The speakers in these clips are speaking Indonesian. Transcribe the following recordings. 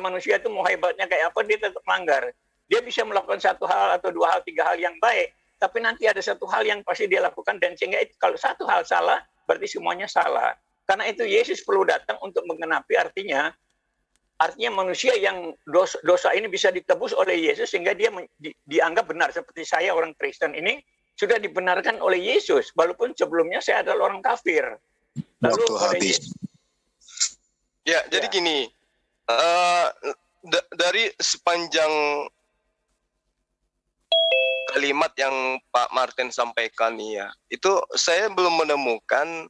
manusia itu mau hebatnya kayak apa, dia tetap melanggar. Dia bisa melakukan satu hal atau dua hal, tiga hal yang baik, tapi nanti ada satu hal yang pasti dia lakukan, dan sehingga itu, kalau satu hal salah, berarti semuanya salah. Karena itu Yesus perlu datang untuk menggenapi, artinya manusia yang dosa ini bisa ditebus oleh Yesus, sehingga dia dianggap benar. Seperti saya, orang Kristen ini, sudah dibenarkan oleh Yesus, walaupun sebelumnya saya adalah orang kafir. Lalu waktu habis. Ya, jadi gini, dari sepanjang kalimat yang Pak Martin sampaikan ya, itu saya belum menemukan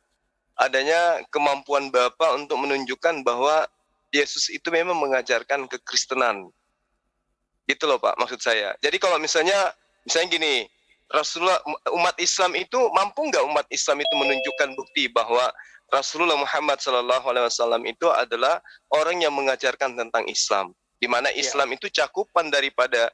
adanya kemampuan Bapak untuk menunjukkan bahwa Yesus itu memang mengajarkan kekristenan. Gitu loh Pak, maksud saya. Jadi kalau misalnya gini, Rasulullah, umat Islam itu, mampu nggak umat Islam itu menunjukkan bukti bahwa Rasulullah Muhammad SAW itu adalah orang yang mengajarkan tentang Islam, di mana Islam itu cakupan daripada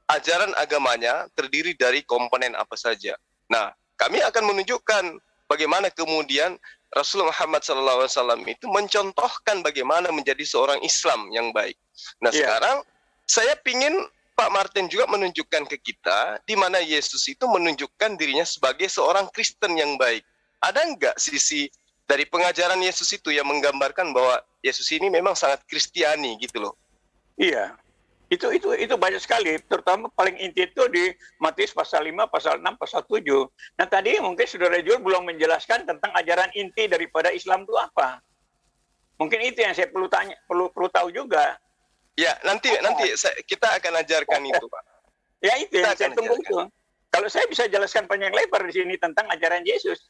ajaran agamanya terdiri dari komponen apa saja. Nah, kami akan menunjukkan bagaimana kemudian Rasulullah Muhammad SAW itu mencontohkan bagaimana menjadi seorang Islam yang baik. Nah, sekarang saya pingin Pak Martin juga menunjukkan ke kita di mana Yesus itu menunjukkan dirinya sebagai seorang Kristen yang baik. Ada enggak sisi dari pengajaran Yesus itu yang menggambarkan bahwa Yesus ini memang sangat Kristiani gitu loh? Iya. Itu banyak sekali, terutama paling inti itu di Matius pasal 5, pasal 6, pasal 7. Nah, tadi mungkin Saudara Jul belum menjelaskan tentang ajaran inti daripada Islam itu apa. Mungkin itu yang saya perlu tahu juga. Ya, nanti kita akan ajarkan itu, Pak. Ya, itu yang saya tunggu itu. Kalau saya bisa jelaskan panjang lebar di sini tentang ajaran Yesus.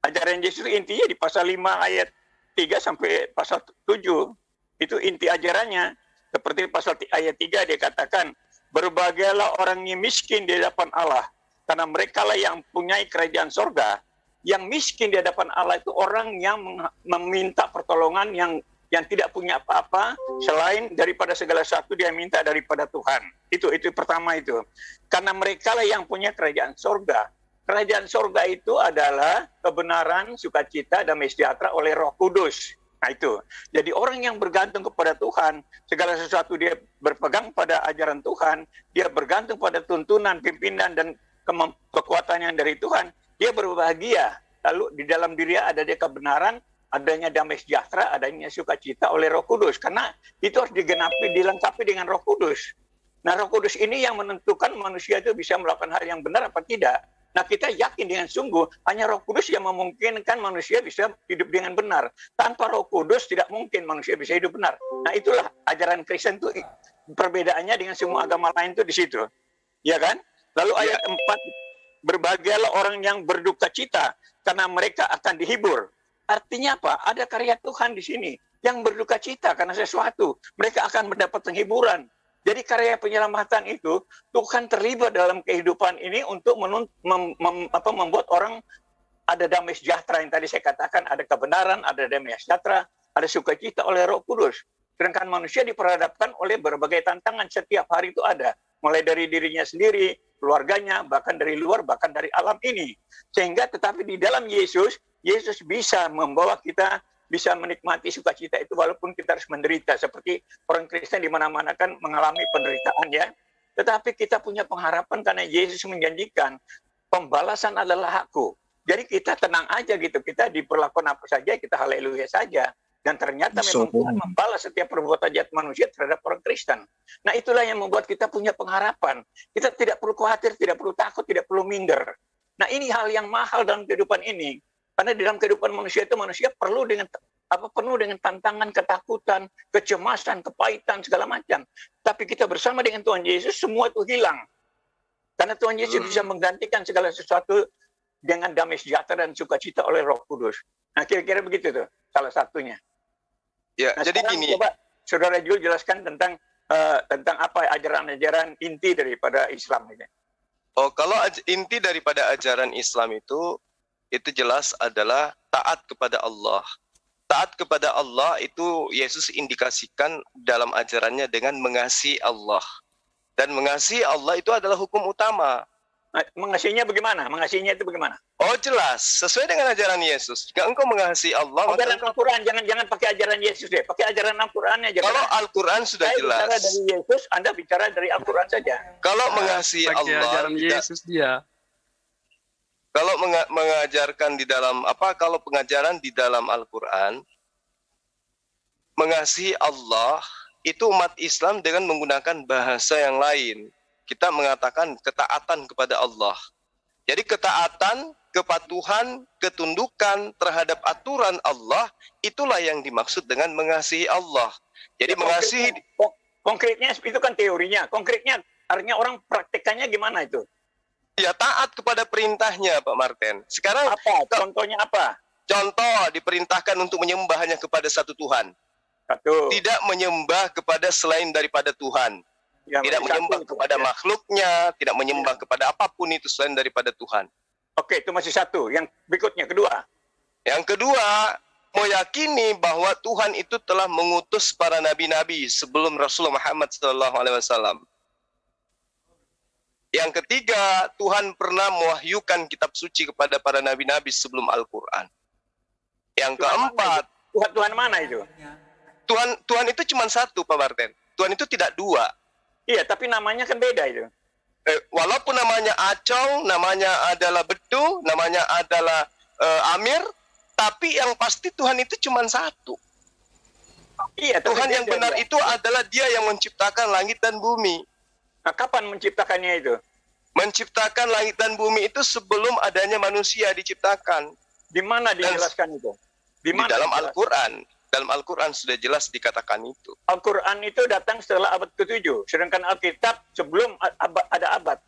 Ajaran Yesus intinya di pasal 5 ayat 3 sampai pasal 7. Itu inti ajarannya. Seperti pasal ayat 3 dia katakan, berbahagialah orang yang miskin di hadapan Allah, karena merekalah yang mempunyai kerajaan sorga. Yang miskin di hadapan Allah itu orang yang meminta pertolongan, yang tidak punya apa-apa selain daripada segala sesuatu dia minta daripada Tuhan. Itu pertama itu. Karena merekalah yang punya kerajaan sorga. Kerajaan sorga itu adalah kebenaran, sukacita, damai sejahtera oleh Roh Kudus. Nah itu. Jadi orang yang bergantung kepada Tuhan, segala sesuatu dia berpegang pada ajaran Tuhan, dia bergantung pada tuntunan, pimpinan, dan kekuatan yang dari Tuhan, dia berbahagia. Lalu di dalam diri ada dia kebenaran, adanya damai sejahtera, adanya sukacita oleh Roh Kudus. Karena itu harus dilengkapi dengan Roh Kudus. Nah, Roh Kudus ini yang menentukan manusia itu bisa melakukan hal yang benar apa tidak. Nah, kita yakin dengan sungguh hanya Roh Kudus yang memungkinkan manusia bisa hidup dengan benar. Tanpa Roh Kudus tidak mungkin manusia bisa hidup benar. Nah, itulah ajaran Kristen itu, perbedaannya dengan semua agama lain itu di situ. Ya kan? Lalu ayat 4, berbahagialah orang yang berduka cita karena mereka akan dihibur. Artinya apa? Ada karya Tuhan di sini yang berduka cita karena sesuatu. Mereka akan mendapat penghiburan. Jadi karya penyelamatan itu Tuhan terlibat dalam kehidupan ini untuk membuat orang ada damai sejahtera yang tadi saya katakan, ada kebenaran, ada damai sejahtera, ada sukacita oleh Roh Kudus. Sedangkan manusia diperhadapkan oleh berbagai tantangan setiap hari itu ada, mulai dari dirinya sendiri, keluarganya, bahkan dari luar, bahkan dari alam ini. Sehingga tetapi di dalam Yesus bisa membawa kita bisa menikmati sukacita itu walaupun kita harus menderita. Seperti orang Kristen di mana-mana kan mengalami penderitaan ya. Tetapi kita punya pengharapan karena Yesus menjanjikan pembalasan adalah hakku. Jadi kita tenang aja gitu. Kita diperlakukan apa saja, kita haleluya saja. Dan ternyata memang Tuhan membalas setiap perbuatan jahat manusia terhadap orang Kristen. Nah itulah yang membuat kita punya pengharapan. Kita tidak perlu khawatir, tidak perlu takut, tidak perlu minder. Nah ini hal yang mahal dalam kehidupan ini. Karena di dalam kehidupan manusia itu manusia penuh dengan tantangan, ketakutan, kecemasan, kepahitan, segala macam. Tapi kita bersama dengan Tuhan Yesus, semua itu hilang. Karena Tuhan Yesus bisa menggantikan segala sesuatu dengan damai sejahtera dan sukacita oleh Roh Kudus. Nah kira-kira begitu tuh, salah satunya. Ya, nah, jadi gini. Coba Saudara Jul jelaskan tentang apa ajaran-ajaran inti daripada Islam ini. Oh, kalau inti daripada ajaran Islam itu jelas adalah taat kepada Allah. Taat kepada Allah itu Yesus indikasikan dalam ajarannya dengan mengasihi Allah. Dan mengasihi Allah itu adalah hukum utama. Mengasihinya bagaimana? Mengasihinya itu bagaimana? Oh jelas, sesuai dengan ajaran Yesus. Jika engkau mengasihi Allah, maka Ajaran Al-Quran, jangan pakai ajaran Yesus deh. Pakai ajaran Al-Quran aja. kalau Al-Quran sudah saya jelas. bicara dari Yesus, Anda bicara dari Al-Quran saja. Kalau mengasihi pakai Allah, ajaran Yesus dia. kalau mengajarkan di dalam kalau pengajaran di dalam Al-Quran, mengasihi Allah itu umat Islam dengan menggunakan bahasa yang lain. Kita mengatakan ketaatan kepada Allah. Jadi ketaatan, kepatuhan, ketundukan terhadap aturan Allah, itulah yang dimaksud dengan mengasihi Allah. Jadi mengasihi... Konkretnya itu kan teorinya. Konkretnya artinya orang praktekannya gimana itu? Ya taat kepada perintahnya, Pak Martin. Sekarang apa? Contohnya apa? Contoh diperintahkan untuk menyembah hanya kepada satu Tuhan. Satu. Tidak menyembah kepada selain daripada Tuhan. Ya, tidak menyembah kepada makhluknya, tidak menyembah kepada apapun itu selain daripada Tuhan. Oke, itu masih satu. Yang berikutnya, kedua. Yang kedua, meyakini bahwa Tuhan itu telah mengutus para nabi-nabi sebelum Rasulullah Muhammad SAW. Yang ketiga, Tuhan pernah mewahyukan kitab suci kepada para nabi-nabi sebelum Al-Quran. Yang keempat, Tuhan mana itu? Tuhan itu cuma satu, Pak Martin. Tuhan itu tidak dua. Iya, tapi namanya kan beda itu. Walaupun namanya Acong, namanya adalah Bedu, namanya adalah Amir, tapi yang pasti Tuhan itu cuma satu. Iya, Tuhan yang benar itu adalah Dia yang menciptakan langit dan bumi. Nah, kapan menciptakannya itu? Menciptakan langit dan bumi itu sebelum adanya manusia diciptakan. Di mana dijelaskan itu? Di dalam Al-Quran. Dalam Al-Quran sudah jelas dikatakan itu. Al-Quran itu datang setelah abad ke-7. Sedangkan Alkitab sebelum ada abad.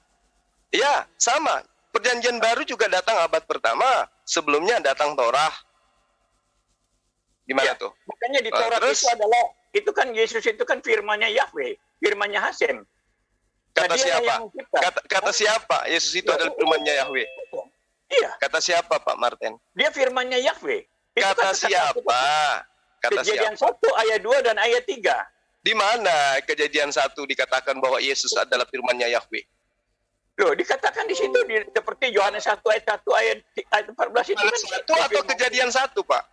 Ya, sama. Perjanjian baru juga datang abad pertama. Sebelumnya datang Torah. Gimana tuh? Makanya di Torah itu kan Yesus itu kan firman-Nya Yahweh. Firman-Nya Hasem. Kata siapa? Kata siapa? Yesus itu adalah firman-Nya Yahweh. Iya. Kata siapa, Pak Martin? Dia firman-Nya Yahweh. Kata siapa? Kejadian 1 ayat 2 dan ayat 3. Di mana Kejadian 1 dikatakan bahwa Yesus adalah firman-Nya Yahweh? Loh, dikatakan di situ seperti Yohanes 1 ayat 1 ayat 14 itu kan satu atau Kejadian 1, Pak?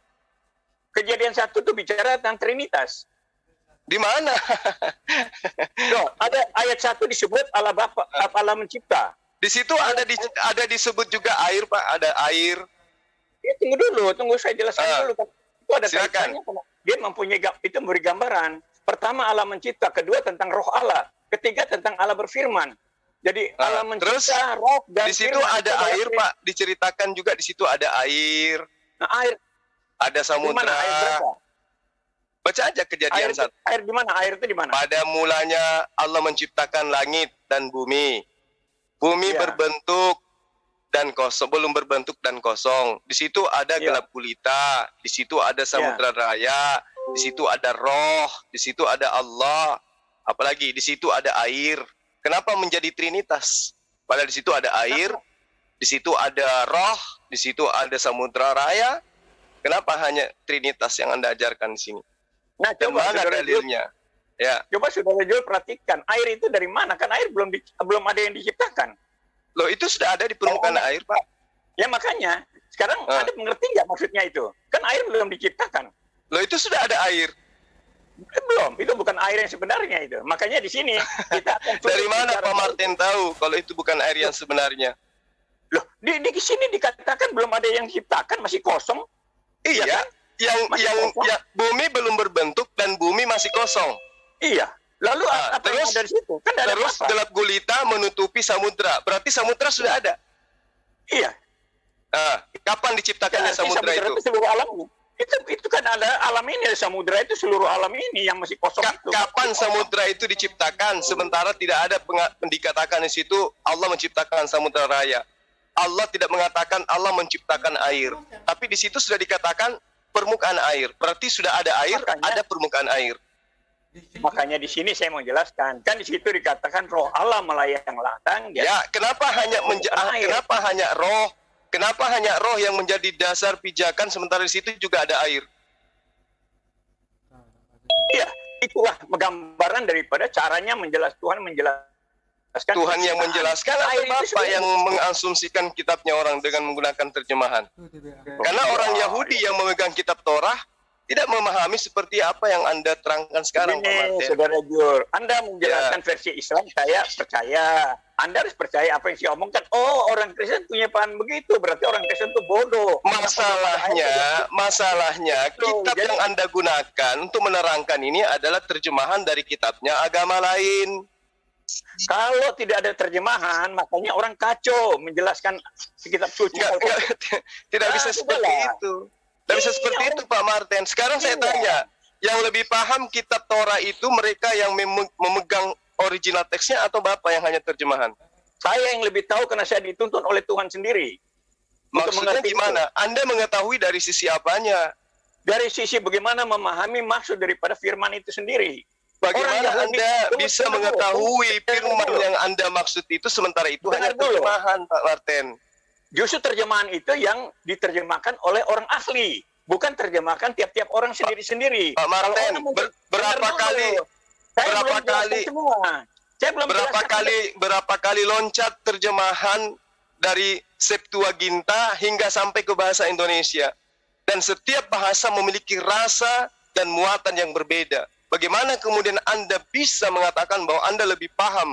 Kejadian 1 itu bicara tentang Trinitas. Di mana? Loh, ada ayat 1 disebut Allah Bapa, Allah mencipta. Di situ ada disebut juga air, Pak. Ada air. Ya, tunggu saya jelaskan dulu. Itu ada silakan. kaitannya. Dia mempunyai itu memberi gambaran. Pertama Allah mencipta, kedua tentang roh Allah, ketiga tentang Allah berfirman. Jadi Allah mencipta terus, roh dan di situ firman. ada air, Pak. Diceritakan juga di situ ada air. Nah, air. Ada samudra. Air berapa? Baca aja Kejadian 1. Air di mana? Air itu di mana? Pada mulanya Allah menciptakan langit dan bumi. Bumi berbentuk dan kosong, belum berbentuk dan kosong. Di situ ada gelap gulita, di situ ada samudra raya, di situ ada roh, di situ ada Allah. Apalagi di situ ada air. Kenapa menjadi Trinitas? Padahal di situ ada air, di situ ada roh, di situ ada samudra raya. Kenapa hanya Trinitas yang Anda ajarkan di sini? Nah, coba mana dalilnya? Ya. Coba saudara Jul perhatikan, air itu dari mana? Kan air belum ada yang diciptakan. Loh, itu sudah ada di permukaan air, Pak. Ya makanya, sekarang Anda mengerti nggak maksudnya itu? Kan air belum diciptakan. Loh, itu sudah ada air. Belum, itu bukan air yang sebenarnya itu. Makanya di sini kita akan dari mana Pak Martin tahu kalau itu bukan air yang sebenarnya? Loh, di sini dikatakan belum ada yang diciptakan, masih kosong. Iya, ya kan? yang bumi belum berbentuk dan bumi masih kosong. Iya. Lalu apa yang ada di situ? Kan ada terus gelap gulita menutupi samudra. Berarti samudra sudah ada. Iya. Kapan diciptakannya samudra itu? Seluruh alam. Itu kan ada alam ini, samudra itu seluruh alam ini yang masih kosong itu. Kapan samudra itu diciptakan? Sementara tidak ada dikatakan di situ Allah menciptakan samudra raya. Allah tidak mengatakan Allah menciptakan air. Tapi di situ sudah dikatakan permukaan air. Berarti sudah ada air, ada permukaan air. Makanya di sini saya mau jelaskan. Kan di situ dikatakan roh Allah melayang latang. Ya, kenapa hanya roh? Kenapa hanya roh yang menjadi dasar pijakan sementara di situ juga ada air? Iya, itulah gambaran daripada caranya Tuhan menjelaskan Tuhan yang menjelaskan atau Bapak yang mengasumsikan kitabnya orang dengan menggunakan terjemahan? Karena orang Yahudi yang memegang kitab Torah tidak memahami seperti apa yang Anda terangkan sekarang, Pak Martin. Saudara Jur, Anda menjelaskan versi Islam, saya percaya. Anda harus percaya apa yang saya omongkan. Oh, orang Kristen punya paham begitu, berarti orang Kristen itu bodoh. Masalahnya kitab yang Anda gunakan untuk menerangkan ini adalah terjemahan dari kitabnya agama lain. Kalau tidak ada terjemahan, makanya orang kacau menjelaskan kitab suci. Tidak bisa seperti itu. Tidak bisa seperti itu, Pak Martin. Sekarang saya tanya, yang lebih paham kitab Torah itu mereka yang memegang original teksnya atau Bapak yang hanya terjemahan? Saya yang lebih tahu karena saya dituntun oleh Tuhan sendiri. Maksudnya gimana? Anda mengetahui dari sisi apanya? Dari sisi bagaimana memahami maksud daripada firman itu sendiri. Bagaimana Anda bisa mengetahui firman yang Anda maksud itu sementara itu hanya terjemahan, Pak Martin? Justru terjemahan itu yang diterjemahkan oleh orang ahli, bukan terjemahkan tiap-tiap orang sendiri-sendiri. Pak Martin, berapa kali loncat terjemahan dari Septuaginta hingga sampai ke bahasa Indonesia, dan setiap bahasa memiliki rasa dan muatan yang berbeda. Bagaimana kemudian Anda bisa mengatakan bahwa Anda lebih paham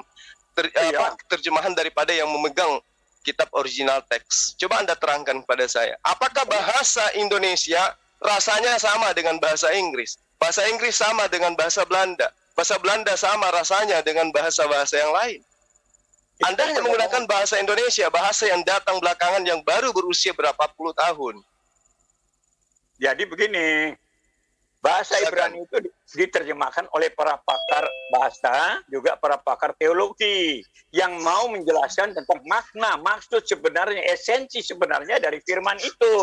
terjemahan daripada yang memegang kitab original teks? Coba Anda terangkan kepada saya. Apakah bahasa Indonesia rasanya sama dengan bahasa Inggris? Bahasa Inggris sama dengan bahasa Belanda? Bahasa Belanda sama rasanya dengan bahasa-bahasa yang lain? Anda hanya menggunakan bahasa Indonesia, bahasa yang datang belakangan yang baru berusia berapa puluh tahun. Jadi begini, bahasa Ibrani itu diterjemahkan oleh para pakar bahasa, juga para pakar teologi yang mau menjelaskan tentang makna, maksud sebenarnya, esensi sebenarnya dari firman itu.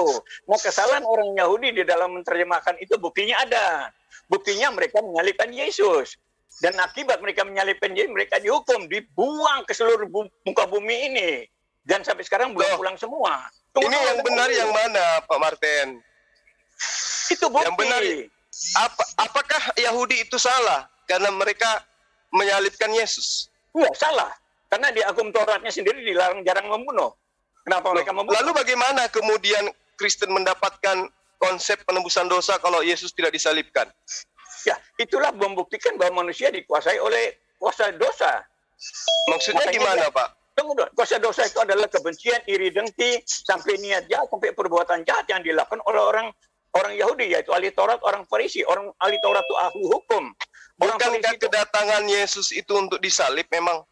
Nah, kesalahan orang Yahudi di dalam menerjemahkan itu buktinya ada. Buktinya mereka menyalibkan Yesus. Dan akibat mereka menyalibkan Yesus, mereka dihukum, dibuang ke seluruh muka bumi ini. Dan sampai sekarang belum pulang semua. Ini yang benar yang mana, Pak Martin? Itu bukti. Yang benar. Apakah Yahudi itu salah karena mereka menyalibkan Yesus? Iya, salah. Karena di Hukum Tauratnya sendiri dilarang jarang membunuh. Kenapa mereka membunuh? Lalu bagaimana kemudian Kristen mendapatkan konsep penembusan dosa kalau Yesus tidak disalibkan? Ya, itulah membuktikan bahwa manusia dikuasai oleh kuasa dosa. Maksudnya gimana, Pak? Tunggu dulu. Kuasa dosa itu adalah kebencian, iri dengki, sampai niat jahat, sampai perbuatan jahat yang dilakukan oleh orang Yahudi, yaitu ahli Taurat, orang Farisi. Orang ahli Taurat itu ahli hukum. Bukankah kedatangan Yesus itu untuk disalib memang?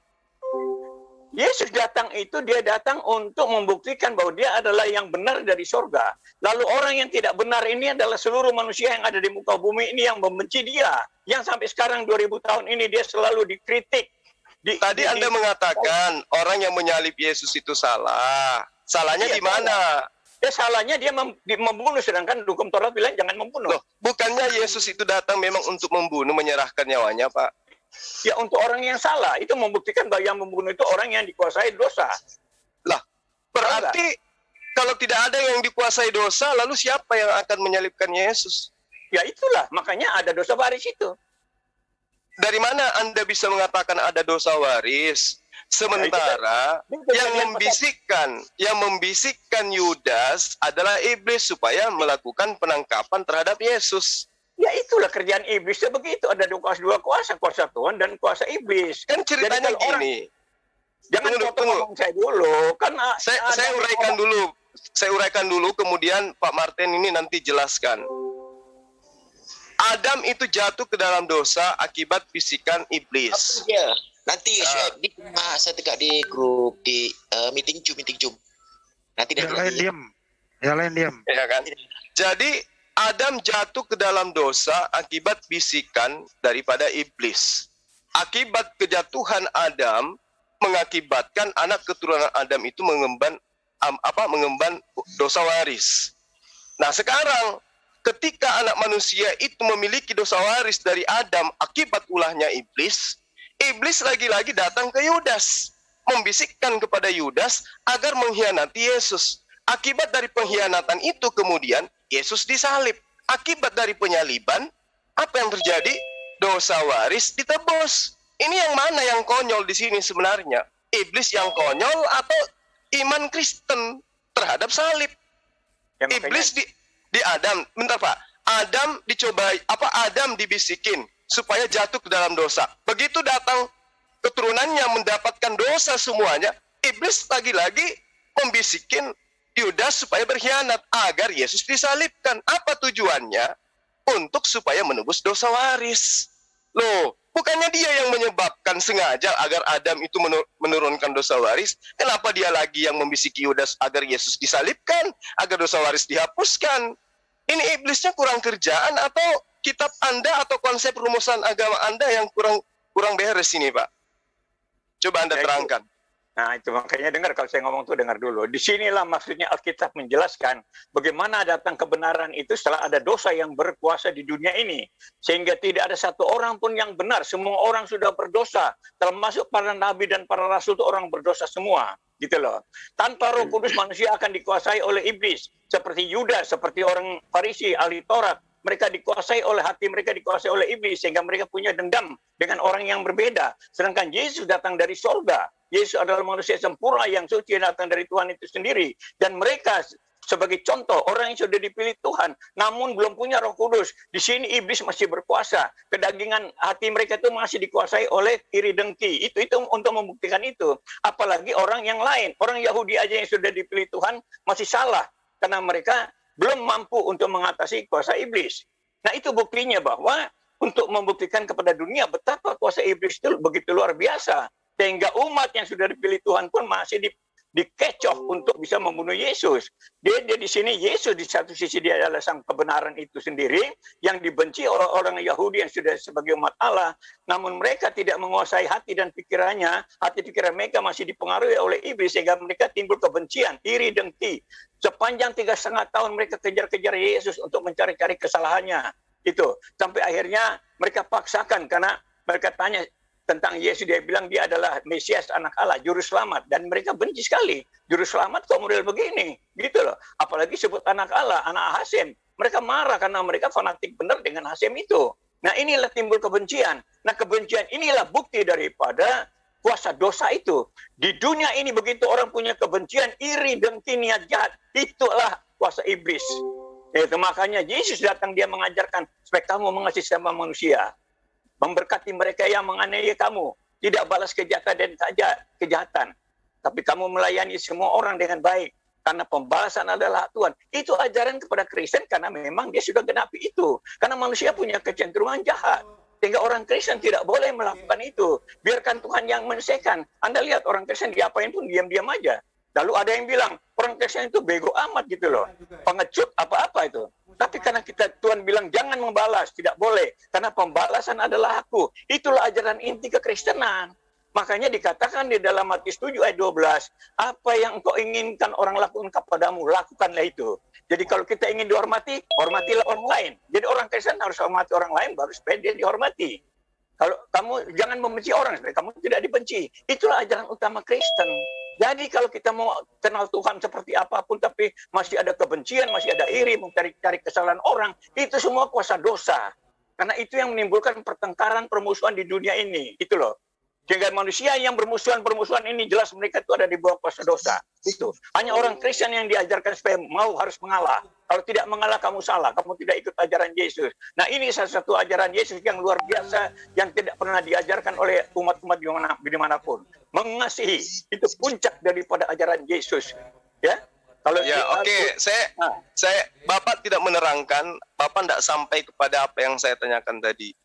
Yesus datang itu, dia datang untuk membuktikan bahwa dia adalah yang benar dari sorga. Lalu orang yang tidak benar ini adalah seluruh manusia yang ada di muka bumi ini yang membenci dia. Yang sampai sekarang 2000 tahun ini dia selalu dikritik. Tadi Anda mengatakan orang yang menyalib Yesus itu salah. Salahnya di mana? Salahnya dia membunuh, sedangkan hukum Taurat bilang jangan membunuh. Loh, bukannya Yesus itu datang memang untuk membunuh, menyerahkan nyawanya, Pak? Ya, untuk orang yang salah. Itu membuktikan bahwa yang membunuh itu orang yang dikuasai dosa. Lah, berarti kalau tidak ada yang dikuasai dosa, lalu siapa yang akan menyalibkan Yesus? Ya itulah, makanya ada dosa waris itu. Dari mana Anda bisa mengatakan ada dosa waris? Sementara yang membisikkan Yudas adalah iblis supaya melakukan penangkapan terhadap Yesus. Ya itulah kerjaan iblis begitu. Ada dua kuasa, kuasa Tuhan dan kuasa iblis. Kan ceritanya gini. Jangan potong saya dulu. Kan saya uraikan dulu, kemudian Pak Martin ini nanti jelaskan. Adam itu jatuh ke dalam dosa akibat bisikan iblis. Ya, nanti saya tegak di grup di meeting Zoom. Nanti yang lain diam. Ya kan? Jadi Adam jatuh ke dalam dosa akibat bisikan daripada iblis. Akibat kejatuhan Adam mengakibatkan anak keturunan Adam itu mengemban dosa waris. Nah, sekarang ketika anak manusia itu memiliki dosa waris dari Adam akibat ulahnya iblis, iblis lagi-lagi datang ke Yudas, membisikkan kepada Yudas agar mengkhianati Yesus. Akibat dari pengkhianatan itu kemudian Yesus disalib. Akibat dari penyaliban, apa yang terjadi? Dosa waris ditebus. ini yang mana yang konyol di sini sebenarnya? Iblis yang konyol atau iman Kristen terhadap salib? Ya, makanya, Iblis di Adam, bentar Pak. Adam dicobai, Adam dibisikin supaya jatuh ke dalam dosa. Begitu datang keturunannya mendapatkan dosa semuanya, iblis lagi-lagi membisikin Yudas supaya berkhianat agar Yesus disalibkan. Apa tujuannya? Untuk supaya menebus dosa waris. Loh, bukannya dia yang menyebabkan sengaja agar Adam itu menurunkan dosa waris? Kenapa dia lagi yang membisiki Yudas agar Yesus disalibkan, agar dosa waris dihapuskan? Ini iblisnya kurang kerjaan atau kitab Anda atau konsep rumusan agama Anda yang kurang beres ini, Pak? Coba Anda terangkan. Nah, itu makanya dengar kalau saya ngomong tuh dengar dulu. Disinilah maksudnya Alkitab menjelaskan bagaimana datang kebenaran itu setelah ada dosa yang berkuasa di dunia ini. Sehingga tidak ada satu orang pun yang benar. Semua orang sudah berdosa. Termasuk para nabi dan para rasul itu orang berdosa semua. Gitu loh. Tanpa Roh Kudus manusia akan dikuasai oleh iblis. Seperti Yudas, seperti orang Farisi, ahli Taurat. Mereka dikuasai oleh hati, mereka dikuasai oleh iblis. Sehingga mereka punya dendam dengan orang yang berbeda. Sedangkan Yesus datang dari sorga. Yesus adalah manusia sempurna yang suci datang dari Tuhan itu sendiri. Dan mereka sebagai contoh orang yang sudah dipilih Tuhan, namun belum punya Roh Kudus. Di sini iblis masih berkuasa. Kedagingan hati mereka itu masih dikuasai oleh iri dengki. Itu untuk membuktikan itu. Apalagi orang yang lain. Orang Yahudi aja yang sudah dipilih Tuhan masih salah. Karena mereka belum mampu untuk mengatasi kuasa iblis. Nah, itu buktinya bahwa untuk membuktikan kepada dunia betapa kuasa iblis itu begitu luar biasa. Sehingga umat yang sudah dipilih Tuhan pun masih dikecoh untuk bisa membunuh Yesus. Dia di sini Yesus di satu sisi dia adalah sang kebenaran itu sendiri yang dibenci oleh orang Yahudi yang sudah sebagai umat Allah. Namun mereka tidak menguasai hati dan pikirannya. Hati pikiran mereka masih dipengaruhi oleh iblis sehingga mereka timbul kebencian, iri, dengki. Sepanjang 3,5 tahun mereka kejar-kejar Yesus untuk mencari-cari kesalahannya. Itu sampai akhirnya mereka paksakan karena mereka tanya tentang Yesus, dia bilang dia adalah Mesias, anak Allah, juru selamat. Dan mereka benci sekali. Juru selamat kok model begini. Gitu loh. Apalagi sebut anak Allah, anak Hasim. Mereka marah karena mereka fanatik benar dengan Hasim itu. Nah, inilah timbul kebencian. Nah, kebencian inilah bukti daripada kuasa dosa itu. Di dunia ini begitu orang punya kebencian, iri, dengki, niat jahat. Itulah kuasa iblis. Itu makanya Yesus datang, dia mengajarkan supaya kamu mengasihi sama manusia. Memberkati mereka yang menganiaya kamu. Tidak balas kejahatan dan kejahatan. Tapi kamu melayani semua orang dengan baik. Karena pembalasan adalah Tuhan. Itu ajaran kepada Kristen karena memang dia sudah genapi itu. Karena manusia punya kecenderungan jahat. Sehingga orang Kristen tidak boleh melakukan itu. Biarkan Tuhan yang menyelesaikan. Anda lihat orang Kristen diapain pun diam-diam aja. Lalu ada yang bilang, orang Kristen itu bego amat gitu loh. Pengecut apa-apa itu. Tapi karena Tuhan bilang jangan membalas, tidak boleh. Karena pembalasan adalah aku. Itulah ajaran inti kekristenan. Makanya dikatakan di dalam Matius 7 ayat 12, apa yang engkau inginkan orang lakukan kepadamu, lakukanlah itu. Jadi kalau kita ingin dihormati, hormatilah orang lain. Jadi orang Kristen harus hormati orang lain, baru supaya dia dihormati. Kalau kamu jangan membenci orang, supaya kamu tidak dibenci. Itulah ajaran utama Kristen. Jadi kalau kita mau kenal Tuhan seperti apapun, tapi masih ada kebencian, masih ada iri, mencari-cari kesalahan orang, itu semua kuasa dosa. Karena itu yang menimbulkan pertengkaran, permusuhan di dunia ini. Itu loh. Sehingga manusia yang bermusuhan ini jelas mereka itu ada di bawah kuasa dosa. Itu. Hanya orang Kristen yang diajarkan supaya harus mengalah. Kalau tidak mengalah kamu salah, kamu tidak ikut ajaran Yesus. Nah, ini salah satu ajaran Yesus yang luar biasa yang tidak pernah diajarkan oleh umat-umat dimanapun. Mengasihi itu puncak daripada ajaran Yesus. Ya. Kalau saya Bapak tidak menerangkan, Bapak tidak sampai kepada apa yang saya tanyakan tadi.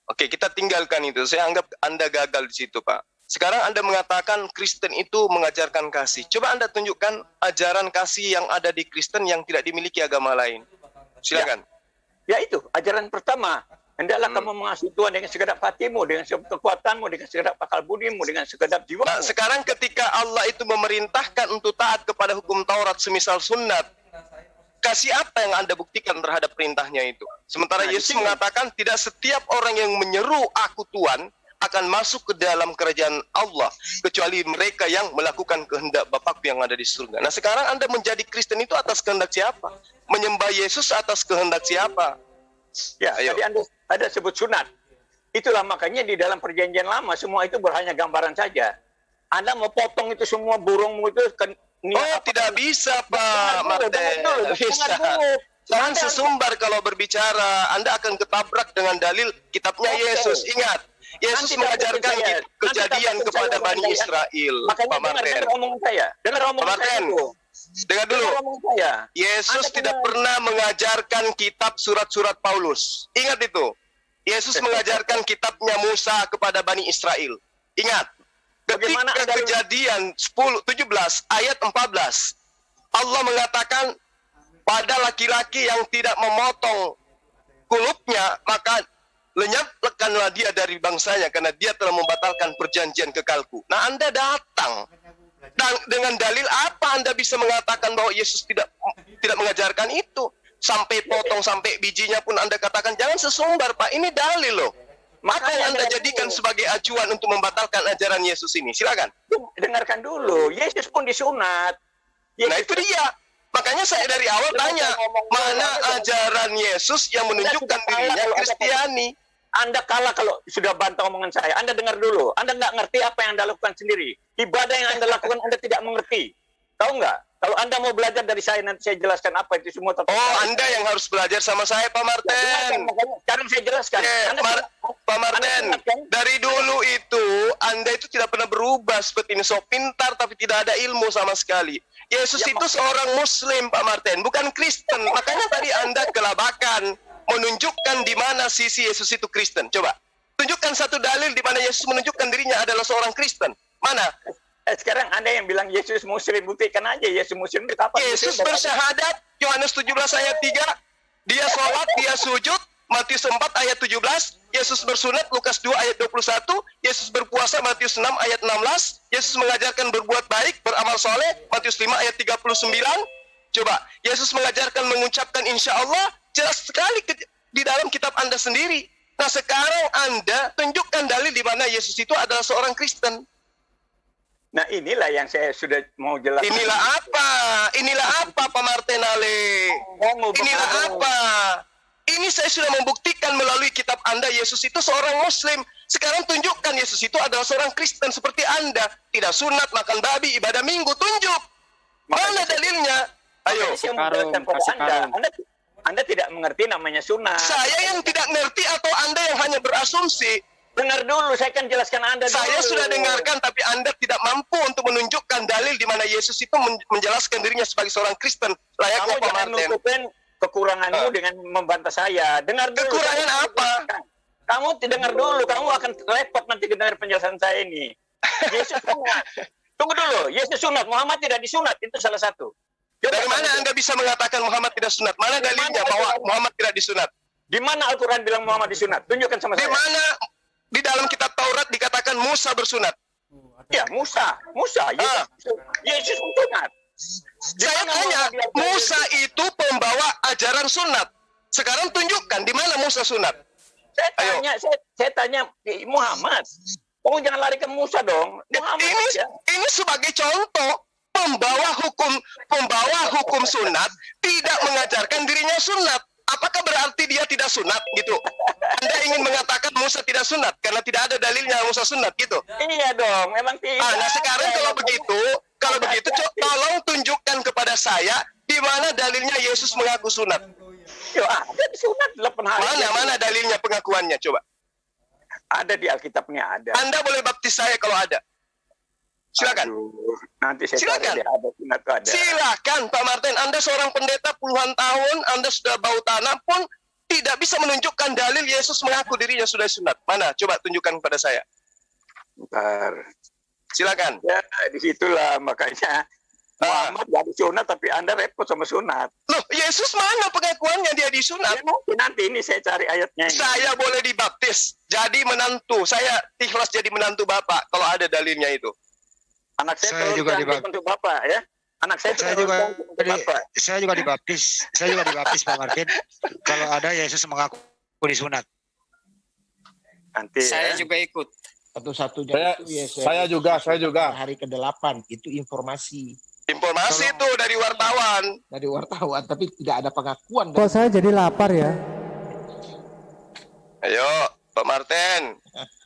Oke, kita tinggalkan itu. Saya anggap Anda gagal di situ, Pak. Sekarang Anda mengatakan Kristen itu mengajarkan kasih. Coba Anda tunjukkan ajaran kasih yang ada di Kristen yang tidak dimiliki agama lain. Silakan. Ya itu, ajaran pertama. Hendaklah kamu mengasihi Tuhan dengan segenap hatimu, dengan segenap kekuatanmu, dengan segenap akal budimu, dengan segenap jiwamu. Nah, sekarang ketika Allah itu memerintahkan untuk taat kepada hukum Taurat semisal sunat, kasih apa yang Anda buktikan terhadap perintahnya itu? Sementara Yesus mengatakan tidak setiap orang yang menyeru aku Tuhan akan masuk ke dalam kerajaan Allah, kecuali mereka yang melakukan kehendak Bapakku yang ada di surga. Nah, sekarang Anda menjadi Kristen itu atas kehendak siapa? Menyembah Yesus atas kehendak siapa? Ya, tadi Anda sebut sunat. Itulah makanya di dalam perjanjian lama semua itu hanya gambaran saja. Anda mau potong itu semua burung itu kan tidak bisa, Pak Martin. Bisa. Jangan sesumbar kalau berbicara. Anda akan ketabrak dengan dalil kitabnya Yesus. Ingat, Yesus mengajarkan kejadian kepada Bani Israel. Makanya Pak Martin. dengar omongan saya. Dengar omongan saya itu. Dengar dulu. Yesus tidak pernah mengajarkan kitab surat-surat Paulus. Ingat itu. Yesus mengajarkan kitabnya Musa kepada Bani Israel. Ingat. Ketika Kejadian 17 ayat 14, Allah mengatakan pada laki-laki yang tidak memotong kulupnya, maka lenyapkanlah dia dari bangsanya karena dia telah membatalkan perjanjian kekalku. Nah, Anda datang dan dengan dalil apa Anda bisa mengatakan bahwa Yesus tidak mengajarkan itu? Sampai potong sampai bijinya pun Anda katakan jangan sesumbar, Pak. Ini dalil loh. Maka yang Anda jadikan sebagai acuan untuk membatalkan ajaran Yesus ini. Silakan. Dengarkan dulu. Yesus pun disunat. Nah itu dia. Makanya saya dari awal tanya, mana ajaran Yesus yang menunjukkan dirinya Kristiani? Anda kalah kalau sudah bantah omongan saya. Anda dengar dulu. Anda nggak ngerti apa yang Anda lakukan sendiri. Ibadah yang Anda lakukan Anda tidak mengerti. Tahu nggak? Kalau Anda mau belajar dari saya, nanti saya jelaskan apa itu semua. Anda yang harus belajar sama saya, Pak Martin. Sekarang saya jelaskan. Pak Martin, dari dulu itu, Anda itu tidak pernah berubah seperti ini. So pintar, tapi tidak ada ilmu sama sekali. Yesus itu seorang Muslim, Pak Martin, bukan Kristen. Makanya tadi Anda kelabakan menunjukkan di mana sisi Yesus itu Kristen. Coba, tunjukkan satu dalil di mana Yesus menunjukkan dirinya adalah seorang Kristen. Mana? Sekarang Anda yang bilang Yesus Muslim, buktikan aja Yesus Muslim itu apa? Yesus bersyahadat, Yohanes 17 ayat 3. Dia sholat, dia sujud, Matius 4 ayat 17. Yesus bersunat, Lukas 2 ayat 21. Yesus berpuasa, Matius 6 ayat 16. Yesus mengajarkan berbuat baik, beramal soleh, Matius 5 ayat 39. Coba, Yesus mengajarkan mengucapkan insya Allah, jelas sekali di dalam kitab Anda sendiri. Nah sekarang Anda tunjukkan dalil di mana Yesus itu adalah seorang Kristen. Nah inilah yang saya sudah mau jelaskan. Inilah apa Pak Martin Ale? Inilah apa? Ini saya sudah membuktikan melalui kitab Anda Yesus itu seorang Muslim. Sekarang tunjukkan Yesus itu adalah seorang Kristen seperti Anda. Tidak sunat, makan babi, ibadah minggu. Tunjuk. Mana dalilnya? Ayo. Anda tidak mengerti namanya sunat. Saya yang tidak ngerti atau Anda yang hanya berasumsi? Dengar dulu, saya kan jelaskan Anda dulu. Saya sudah dengarkan, tapi Anda tidak mampu untuk menunjukkan dalil di mana Yesus itu menjelaskan dirinya sebagai seorang Kristen. Layaknya Pak Martin. Kamu jangan kekuranganmu dengan membantah saya. Dengar dulu. Kekurangan apa? Kamu dengar dulu, kamu akan repot nanti dengar penjelasan saya ini. Yesus sunat. Tunggu dulu, Yesus sunat, Muhammad tidak disunat. Itu salah satu. Dari mana Anda bisa mengatakan Muhammad tidak sunat? Mana dalilnya bahwa Muhammad tidak disunat? Di mana Al-Quran bilang Muhammad disunat? Tunjukkan sama saya. Di mana? Di dalam kitab Taurat dikatakan Musa bersunat. Ya, Musa. Yesus sunat. Saya tanya, Musa itu pembawa ajaran sunat. Sekarang tunjukkan di mana Musa sunat. Saya tanya Muhammad. Kamu jangan lari ke Musa dong. Ini sebagai contoh pembawa hukum sunat tidak mengajarkan dirinya sunat. Apakah berarti dia tidak sunat gitu? Anda ingin mengatakan Musa tidak sunat karena tidak ada dalilnya Musa sunat gitu? Iya dong, memang tidak. Nah sekarang kalau begitu, tolong tunjukkan kepada saya di mana dalilnya Yesus mengaku sunat. Yo, ada sunat 8 hari. Mana dalilnya pengakuannya coba? Ada di Alkitabnya ada. Anda boleh baptis saya kalau ada. Silakan. Nanti saya cari ada sunat ada. Silakan Pak Martin, Anda seorang pendeta puluhan tahun, Anda sudah bau tanah pun tidak bisa menunjukkan dalil Yesus mengaku dirinya sudah sunat. Mana? Coba tunjukkan kepada saya. Bentar. Silakan. Ya, disitulah makanya Muhammad jadi sunat tapi Anda repot sama sunat. Loh, Yesus mana pengakuannya dia disunat? Ya, nanti ini saya cari ayatnya. Saya boleh dibaptis, jadi menantu. Saya ikhlas jadi menantu Bapak kalau ada dalilnya itu. Anak saya juga dibaptis untuk Bapak ya. Anak saya juga Bapak. Saya juga dibaptis. Saya juga dibaptis Pak Martin. Kalau ada Yesus mengaku disunat. Nanti saya juga ikut. Satu-satunya itu ya saya juga. Hari ke-8 itu informasi itu dari wartawan. Tapi tidak ada pengakuan. Kok saya jadi lapar ya? Ayo, Pak Martin.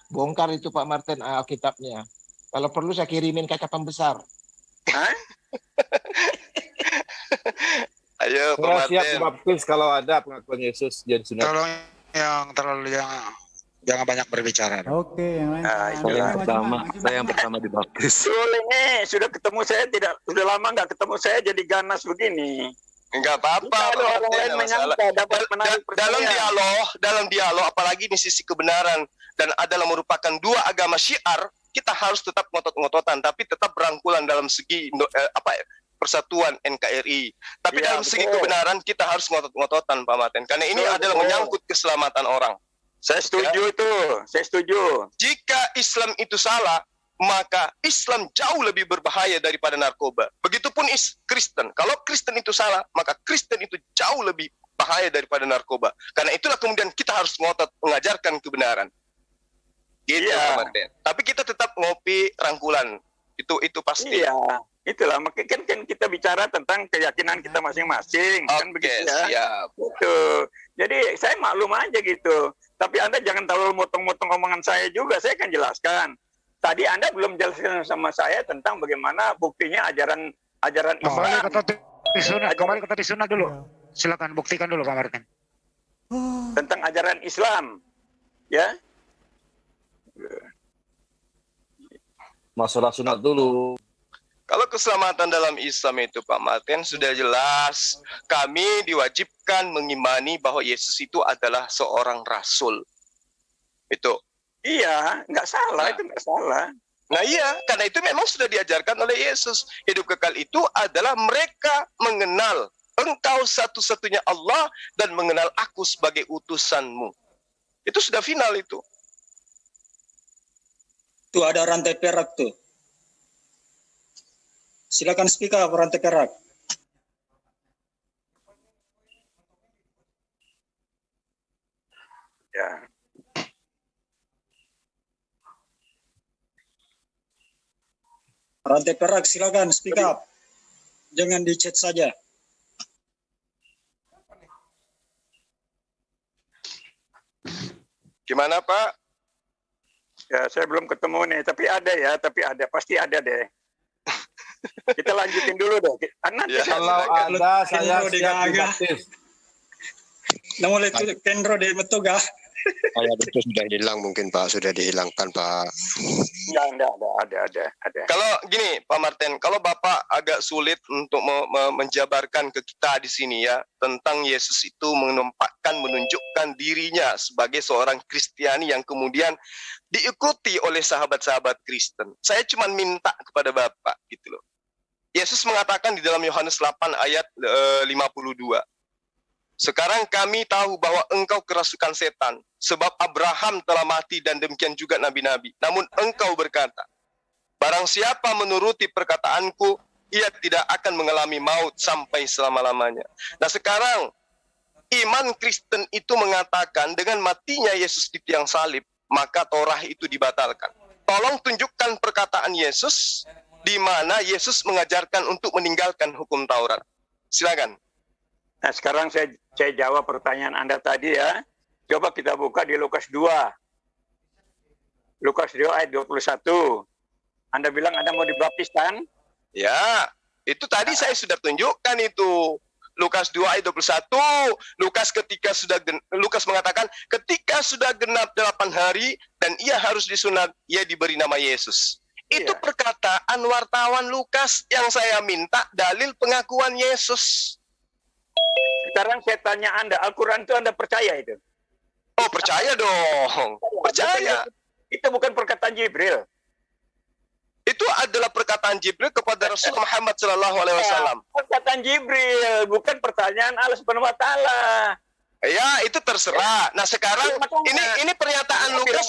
Bongkar itu Pak Martin Alkitabnya. Kalau perlu saya kirimin kaca pembesar. Hah? Ayo Pak Saya Martin. siap dibaptis kalau ada pengakuan Yesus jadi sunat. Tolong jangan banyak berbicara. Oke, yang lain. Saya yang pertama dibaptis. Boleh, sudah ketemu saya sudah lama nggak ketemu saya jadi ganas begini. Enggak apa-apa. Kalau orang lain menyangka dapat menarik dalam dialog, apalagi di sisi kebenaran dan adalah merupakan dua agama syiar, kita harus tetap ngotot-ngototan, tapi tetap berangkulan dalam segi persatuan NKRI. Tapi dalam segi kebenaran kita harus ngotot-ngototan, Pak Martin, karena ini adalah menyangkut keselamatan orang. Saya setuju itu, saya setuju. Jika Islam itu salah, maka Islam jauh lebih berbahaya daripada narkoba. Begitupun Kristen. Kalau Kristen itu salah, maka Kristen itu jauh lebih bahaya daripada narkoba. Karena itulah kemudian kita harus ngotot mengajarkan kebenaran. Gitu, Pak Martin. Tapi kita tetap ngopi rangkulan. Itu pasti. Iya, itulah. Makanya kan kita bicara tentang keyakinan kita masing-masing. Kan begitu ya. Siap. Gitu. Jadi saya maklum aja gitu. Tapi Anda jangan terlalu motong-motong omongan saya juga. Saya akan jelaskan. Tadi Anda belum jelaskan sama saya tentang bagaimana buktinya ajaran Islam. Kembali ke tadi sunat dulu. Silakan buktikan dulu Pak Martin. Tentang ajaran Islam. Ya. Masalah sunat dulu. Kalau keselamatan dalam Islam itu Pak Martin sudah jelas. Kami diwajibkan mengimani bahwa Yesus itu adalah seorang rasul. Itu. Iya, nggak salah, itu nggak salah. Nah iya, karena itu memang sudah diajarkan oleh Yesus. Hidup kekal itu adalah mereka mengenal Engkau satu-satunya Allah dan mengenal aku sebagai utusanmu. Itu sudah final itu. Tuh ada rantai perak tuh. Silakan speak up rantai perak. Ya. Rantai perak silakan speak up. Jangan di chat saja. Gimana Pak? Ya, saya belum ketemu nih, tapi ada, pasti ada deh. Kita lanjutin dulu deh. Nanti Kalau ada, saya siap dibaptis. Namun itu Kendro di Metoga. Itu sudah hilang mungkin Pak, sudah dihilangkan Pak. Ya, ada. Kalau gini Pak Martin, kalau Bapak agak sulit untuk menjabarkan ke kita di sini ya tentang Yesus itu menunjukkan dirinya sebagai seorang Kristiani yang kemudian diikuti oleh sahabat-sahabat Kristen. Saya cuma minta kepada Bapak gitu loh. Yesus mengatakan di dalam Yohanes 8 ayat 52. Sekarang kami tahu bahwa engkau kerasukan setan, sebab Abraham telah mati dan demikian juga nabi-nabi. Namun engkau berkata, barang siapa menuruti perkataanku, ia tidak akan mengalami maut sampai selama-lamanya. Nah sekarang, iman Kristen itu mengatakan dengan matinya Yesus di tiang salib, maka Torah itu dibatalkan. Tolong tunjukkan perkataan Yesus, di mana Yesus mengajarkan untuk meninggalkan hukum Taurat. Silakan. Nah, sekarang saya jawab pertanyaan Anda tadi ya. Coba kita buka di Lukas 2. Lukas 2 ayat 21. Anda bilang Anda mau dibaptis kan? Ya, itu tadi saya sudah tunjukkan itu. Lukas 2 ayat 21. Lukas mengatakan ketika sudah genap 8 hari dan ia harus disunat, ia diberi nama Yesus. Itu perkataan wartawan Lukas yang saya minta dalil pengakuan Yesus. Sekarang saya tanya Anda, Al-Quran itu Anda percaya itu? Oh, percaya dong. Percaya. Itu bukan perkataan Jibril. Itu adalah perkataan Jibril kepada Rasul Muhammad SAW. Perkataan Jibril, bukan pertanyaan Allah Subhanahu wa taala. Ya, itu terserah. Nah, sekarang ini pernyataan Lukas,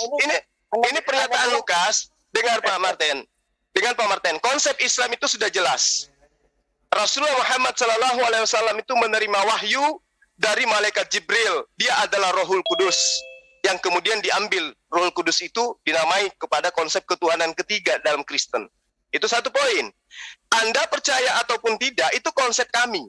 ini pernyataan Lukas. Dengar Pak Martin. Konsep Islam itu sudah jelas. Rasulullah Muhammad SAW itu menerima wahyu dari malaikat Jibril. Dia adalah Rohul Kudus yang kemudian diambil. Rohul Kudus itu dinamai kepada konsep ketuhanan ketiga dalam Kristen. Itu satu poin. Anda percaya ataupun tidak, itu konsep kami.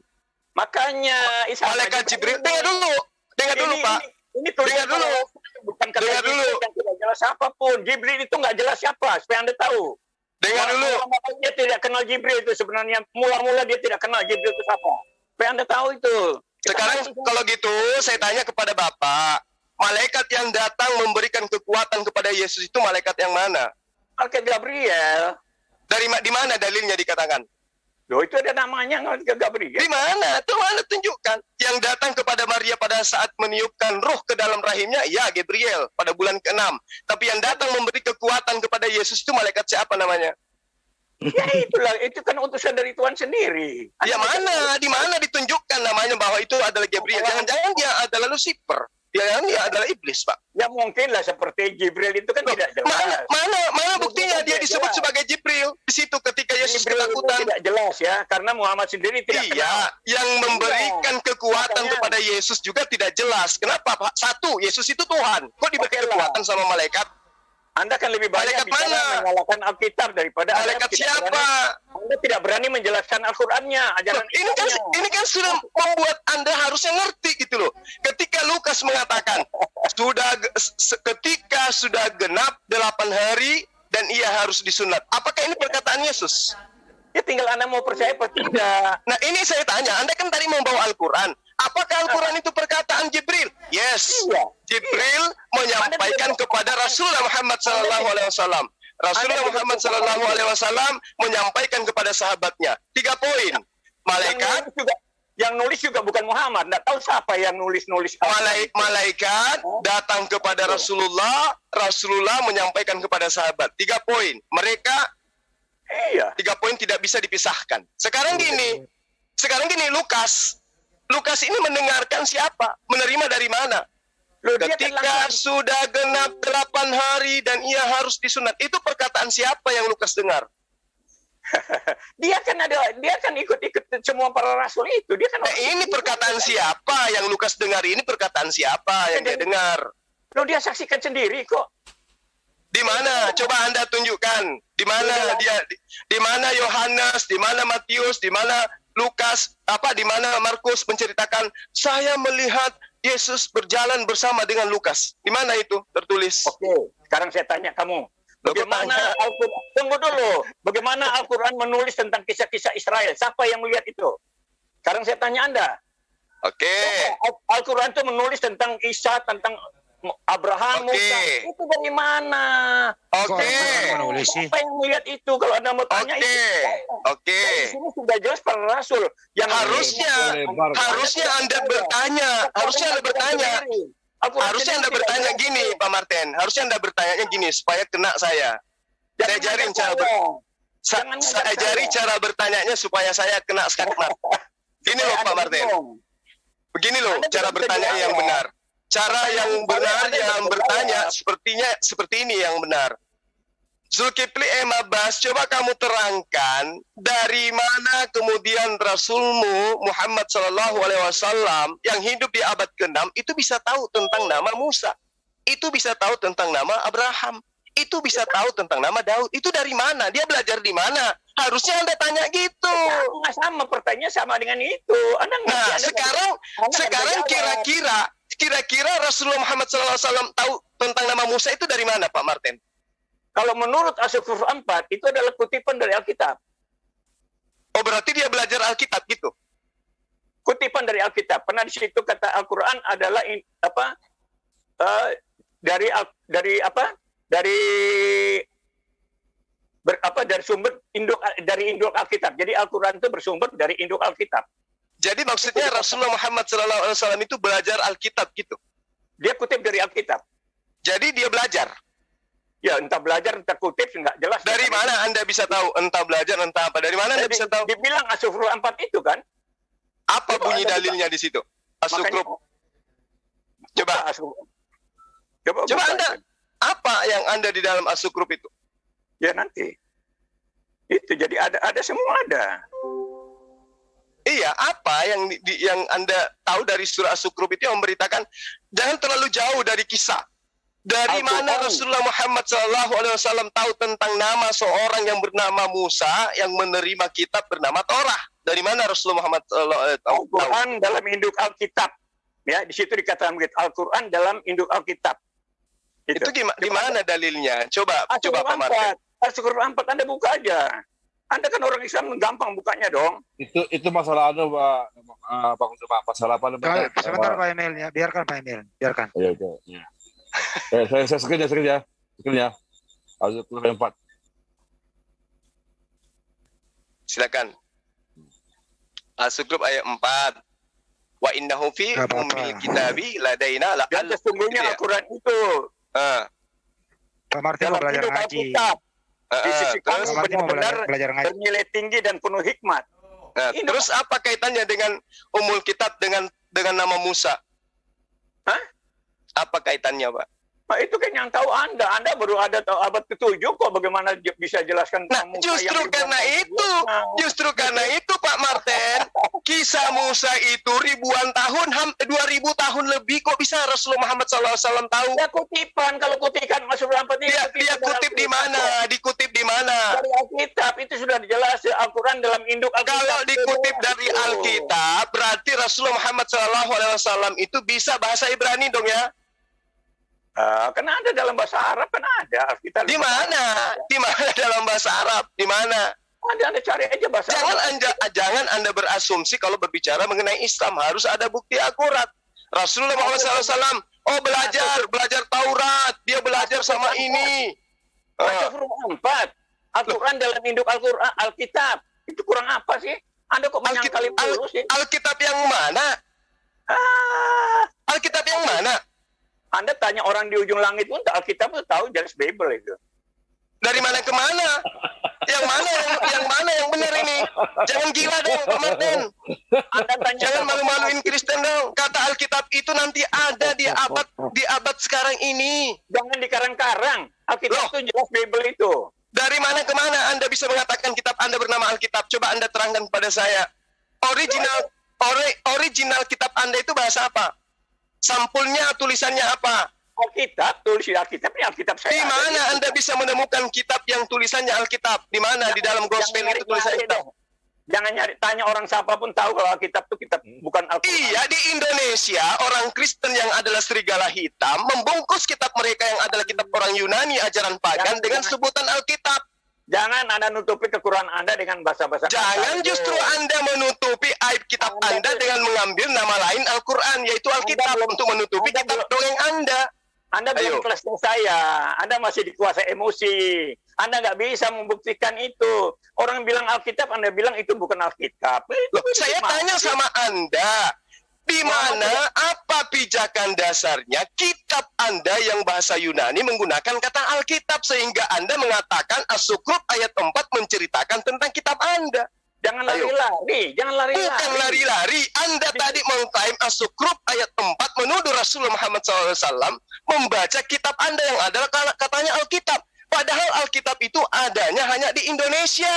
Makanya malaikat Jibril. Dengar dulu Pak. Ini tulisan Dengar dulu. bukan kata Dengar Jibril dulu. yang tidak jelas apapun. Jibril itu nggak jelas siapa, supaya Anda tahu. Dengar dulu. Mula-mula dia tidak kenal Jibril itu sebenarnya. Mula-mula dia tidak kenal Jibril itu siapa. Supaya Anda tahu itu. Sekarang kalau gitu saya tanya kepada Bapak, malaikat yang datang memberikan kekuatan kepada Yesus itu malaikat yang mana? Malaikat Gabriel. Di mana dalilnya dikatakan? Loh, itu ada namanya malaikat Gabriel. Di mana? Tuh mana tunjukkan. Yang datang kepada Maria pada saat meniupkan roh ke dalam rahimnya, ya Gabriel pada bulan ke-6. Tapi yang datang memberi kekuatan kepada Yesus itu malaikat siapa namanya? Ya itulah, itu kan utusan dari Tuhan sendiri. Ya mana? Di mana ditunjukkan namanya bahwa itu adalah Gabriel? Jangan-jangan dia adalah Lucifer. Dia adalah iblis, Pak. Ya mungkin lah seperti Jibril itu kan tidak jelas. Mana buktinya dia disebut sebagai Jibril di situ ketika Yesus Jibril ketakutan? tidak jelas ya, karena Muhammad sendiri tidak kenal. Iya, yang memberikan kekuatan kepada Yesus juga tidak jelas. Kenapa, Pak? Satu, Yesus itu Tuhan. Kok diberi kekuatan sama malaikat? Anda kan lebih banyak Malaikat bicara mana? menyalahkan Alkitab daripada Malaikat siapa? Anda tidak berani menjelaskan Al-Qur'annya, ajaran Ini kan sudah membuat Anda harusnya ngerti gitu loh. Ketika Lukas mengatakan ketika sudah genap 8 hari dan ia harus disunat. Apakah ini perkataan Yesus? Ya tinggal Anda mau percaya atau tidak. Nah, ini saya tanya, Anda kan tadi membawa Al-Qur'an. Apakah Al-Quran itu perkataan Jibril? Yes. Jibril menyampaikan kepada Rasulullah Muhammad SAW. Rasulullah Muhammad SAW menyampaikan kepada sahabatnya 3 poin. Malaikat yang nulis juga bukan Muhammad. Tidak tahu siapa yang nulis. Malaikat datang kepada Rasulullah. Rasulullah menyampaikan kepada sahabat 3 poin. Mereka 3 poin tidak bisa dipisahkan. Sekarang gini, Lukas ini mendengarkan siapa? Menerima dari mana? Ketika sudah genap 8 hari dan ia harus disunat. Itu perkataan siapa yang Lukas dengar? Dia kan ikut-ikut semua para rasul itu. Dia kan ini perkataan siapa yang Lukas dengar? Ini perkataan siapa yang dia dengar? Loh, dia saksikan sendiri kok. Di mana? Coba Anda tunjukkan. Di mana dia? Di mana Yohanes? Di mana Matius? Di mana Lukas? Di mana Markus menceritakan saya melihat Yesus berjalan bersama dengan Lukas? Di mana itu tertulis? Oke, sekarang saya tanya kamu. Bagaimana Al-Quran? Tunggu dulu. Bagaimana Al-Quran menulis tentang kisah-kisah Israel? Siapa yang melihat itu? Sekarang saya tanya Anda. Oke. Al-Quran itu menulis tentang kisah tentang Abraham, Musa. Itu dari mana? Oke. Siapa yang melihat itu? Kalau Anda mau tanya itu. Oke. Di sini sudah jelas para rasul. Yang harusnya Anda bertanya. Harusnya Anda bertanya gini, Pak Martin. Harusnya Anda bertanya gini supaya kena saya. Saya ajarin cara bertanyanya supaya saya kena skakmat. Gini loh Pak Martin. Begini loh cara bertanya yang benar. Cara yang benar yang bertanya seperti ini yang benar. Zulkifli Abbas, coba kamu terangkan dari mana kemudian Rasulmu Muhammad SAW yang hidup di abad ke-6 itu bisa tahu tentang nama Musa, itu bisa tahu tentang nama Abraham, itu bisa tahu tentang nama Daud. Itu dari mana? Dia belajar di mana? Harusnya Anda tanya gitu. Nggak sama, pertanyaan sama dengan itu. Sekarang kira-kira Rasulullah Muhammad SAW tahu tentang nama Musa itu dari mana, Pak Martin? Kalau menurut As-Sufur 4, itu adalah kutipan dari Alkitab. Oh, berarti dia belajar Alkitab gitu? Kutipan dari Alkitab. Pernah di situ kata Al-Quran adalah dari sumber induk Alkitab. Jadi Al-Quran itu bersumber dari induk Alkitab. Jadi maksudnya Rasulullah Muhammad SAW itu belajar Alkitab gitu? Dia kutip dari Alkitab. Jadi dia belajar? Ya, entah belajar, entah kutip, nggak jelas. Dari mana Anda bisa tahu? Entah belajar, entah apa. Dari mana Anda bisa tahu? Dibilang As-Sufur 4 itu kan? Apa bunyi dalilnya di situ? As-Sukrup. Coba Anda, apa yang Anda di dalam As-Sukrup itu? Ya nanti. Itu jadi ada semua ada. Iya, apa yang Anda tahu dari surah As-Sukrup itu yang memberitakan jangan terlalu jauh dari kisah. Dari mana Rasulullah Muhammad SAW tahu tentang nama seorang yang bernama Musa yang menerima kitab bernama Torah? Dari mana Rasulullah Muhammad SAW tahu? Al-Quran dalam induk Alkitab. Ya, di situ dikatakan begitu, Al-Quran dalam induk Alkitab. Itu gimana dalilnya? Coba Pak Martin. Al-Quran 4 Anda buka aja. Anda kan orang Islam gampang bukanya dong. Itu masalah Pak, masalah apa namanya? Sebentar Pak Emil ya, biarkan Pak Emil, biarkan. Iya. Saya screen ya. Al-Quran 4. Silakan. Al-Sukruf ayat 4. Wa innahu fi ummil kitabi ladaina la. Dan sesungguhnya Al-Quran itu Pak Martin mau belajar ngaji. Di sisi kami benar-benar belajar ngaji. bernilai tinggi dan penuh hikmat. Nah, terus apa kaitannya dengan Ummul Kitab dengan nama Musa? Hah? Apa kaitannya, Pak? Nah, itu kan yang tahu Anda. Anda baru ada abad ke-7 kok, bagaimana bisa jelaskan Nah, justru karena itu Pak Martin, kisah Musa itu ribuan tahun, 2000 tahun lebih kok bisa Rasulullah Muhammad SAW tahu? Ya kutipan, kalau kutipan masuk dalam ini. Dia kutip di mana? Dikutip di mana? Dari Alkitab, itu sudah dijelaskan Al-Quran dalam induk Alkitab. Kalau dikutip dari Alkitab, berarti Rasulullah Muhammad SAW itu bisa bahasa Ibrani dong ya? Karena ada dalam bahasa Arab, kan ada. Di mana? Di mana dalam bahasa Arab? Di mana? Anda cari aja bahasa Arab. Jangan Anda berasumsi kalau berbicara mengenai Islam harus ada bukti akurat. Rasulullah Muhammad SAW, belajar Taurat, dia belajar sama ini. Al-Quran 4, Al-Quran dalam induk Al-Quran, Alkitab. Itu kurang apa sih? Anda kok menyangkali dulu sih? Alkitab yang mana? Alkitab yang mana? Anda tanya orang di ujung langit pun Alkitab itu tahu jelas Bible itu. Dari mana ke mana? Yang mana yang benar ini? Jangan gila dong, Pak Martin. Jangan malu-maluin Kristen dong. Kata Alkitab itu nanti ada di abad sekarang ini. Jangan dikarang-karang. Alkitab itu jelas Bible itu. Dari mana ke mana Anda bisa mengatakan kitab Anda bernama Alkitab? Coba Anda terangkan kepada saya. Original kitab Anda itu bahasa apa? Sampulnya, tulisannya apa? Alkitab, tulisan Alkitabnya Alkitab saya. Di mana Anda bisa menemukan kitab yang tulisannya Alkitab? Di mana? Di dalam gospel itu tulisannya Alkitab. Jangan tanya orang siapapun tahu kalau Alkitab itu kitab bukan Alkitab. Iya, di Indonesia orang Kristen yang adalah serigala hitam membungkus kitab mereka yang adalah kitab orang Yunani ajaran pagan dengan sebutan Alkitab. Jangan Anda nutupi kekurangan Anda dengan bahasa-bahasa. Jangan justru Anda menutupi aib kitab Anda dengan mengambil nama lain Al-Quran, yaitu Alkitab, untuk menutupi kitab dongeng Anda. Anda belum kelas saya. Anda masih dikuasai emosi. Anda nggak bisa membuktikan itu. Orang bilang Alkitab, Anda bilang itu bukan Alkitab. Saya tanya sama Anda, di mana apa pijakan dasarnya kitab Anda yang bahasa Yunani menggunakan kata Alkitab sehingga Anda mengatakan As-Sukruf ayat 4 menceritakan tentang kitab Anda? Jangan lari-lari, Bukan lari-lari. Anda tadi mengklaim As-Sukruf ayat 4 menuduh Rasulullah Muhammad SAW membaca kitab Anda yang adalah katanya Alkitab. Padahal Alkitab itu adanya hanya di Indonesia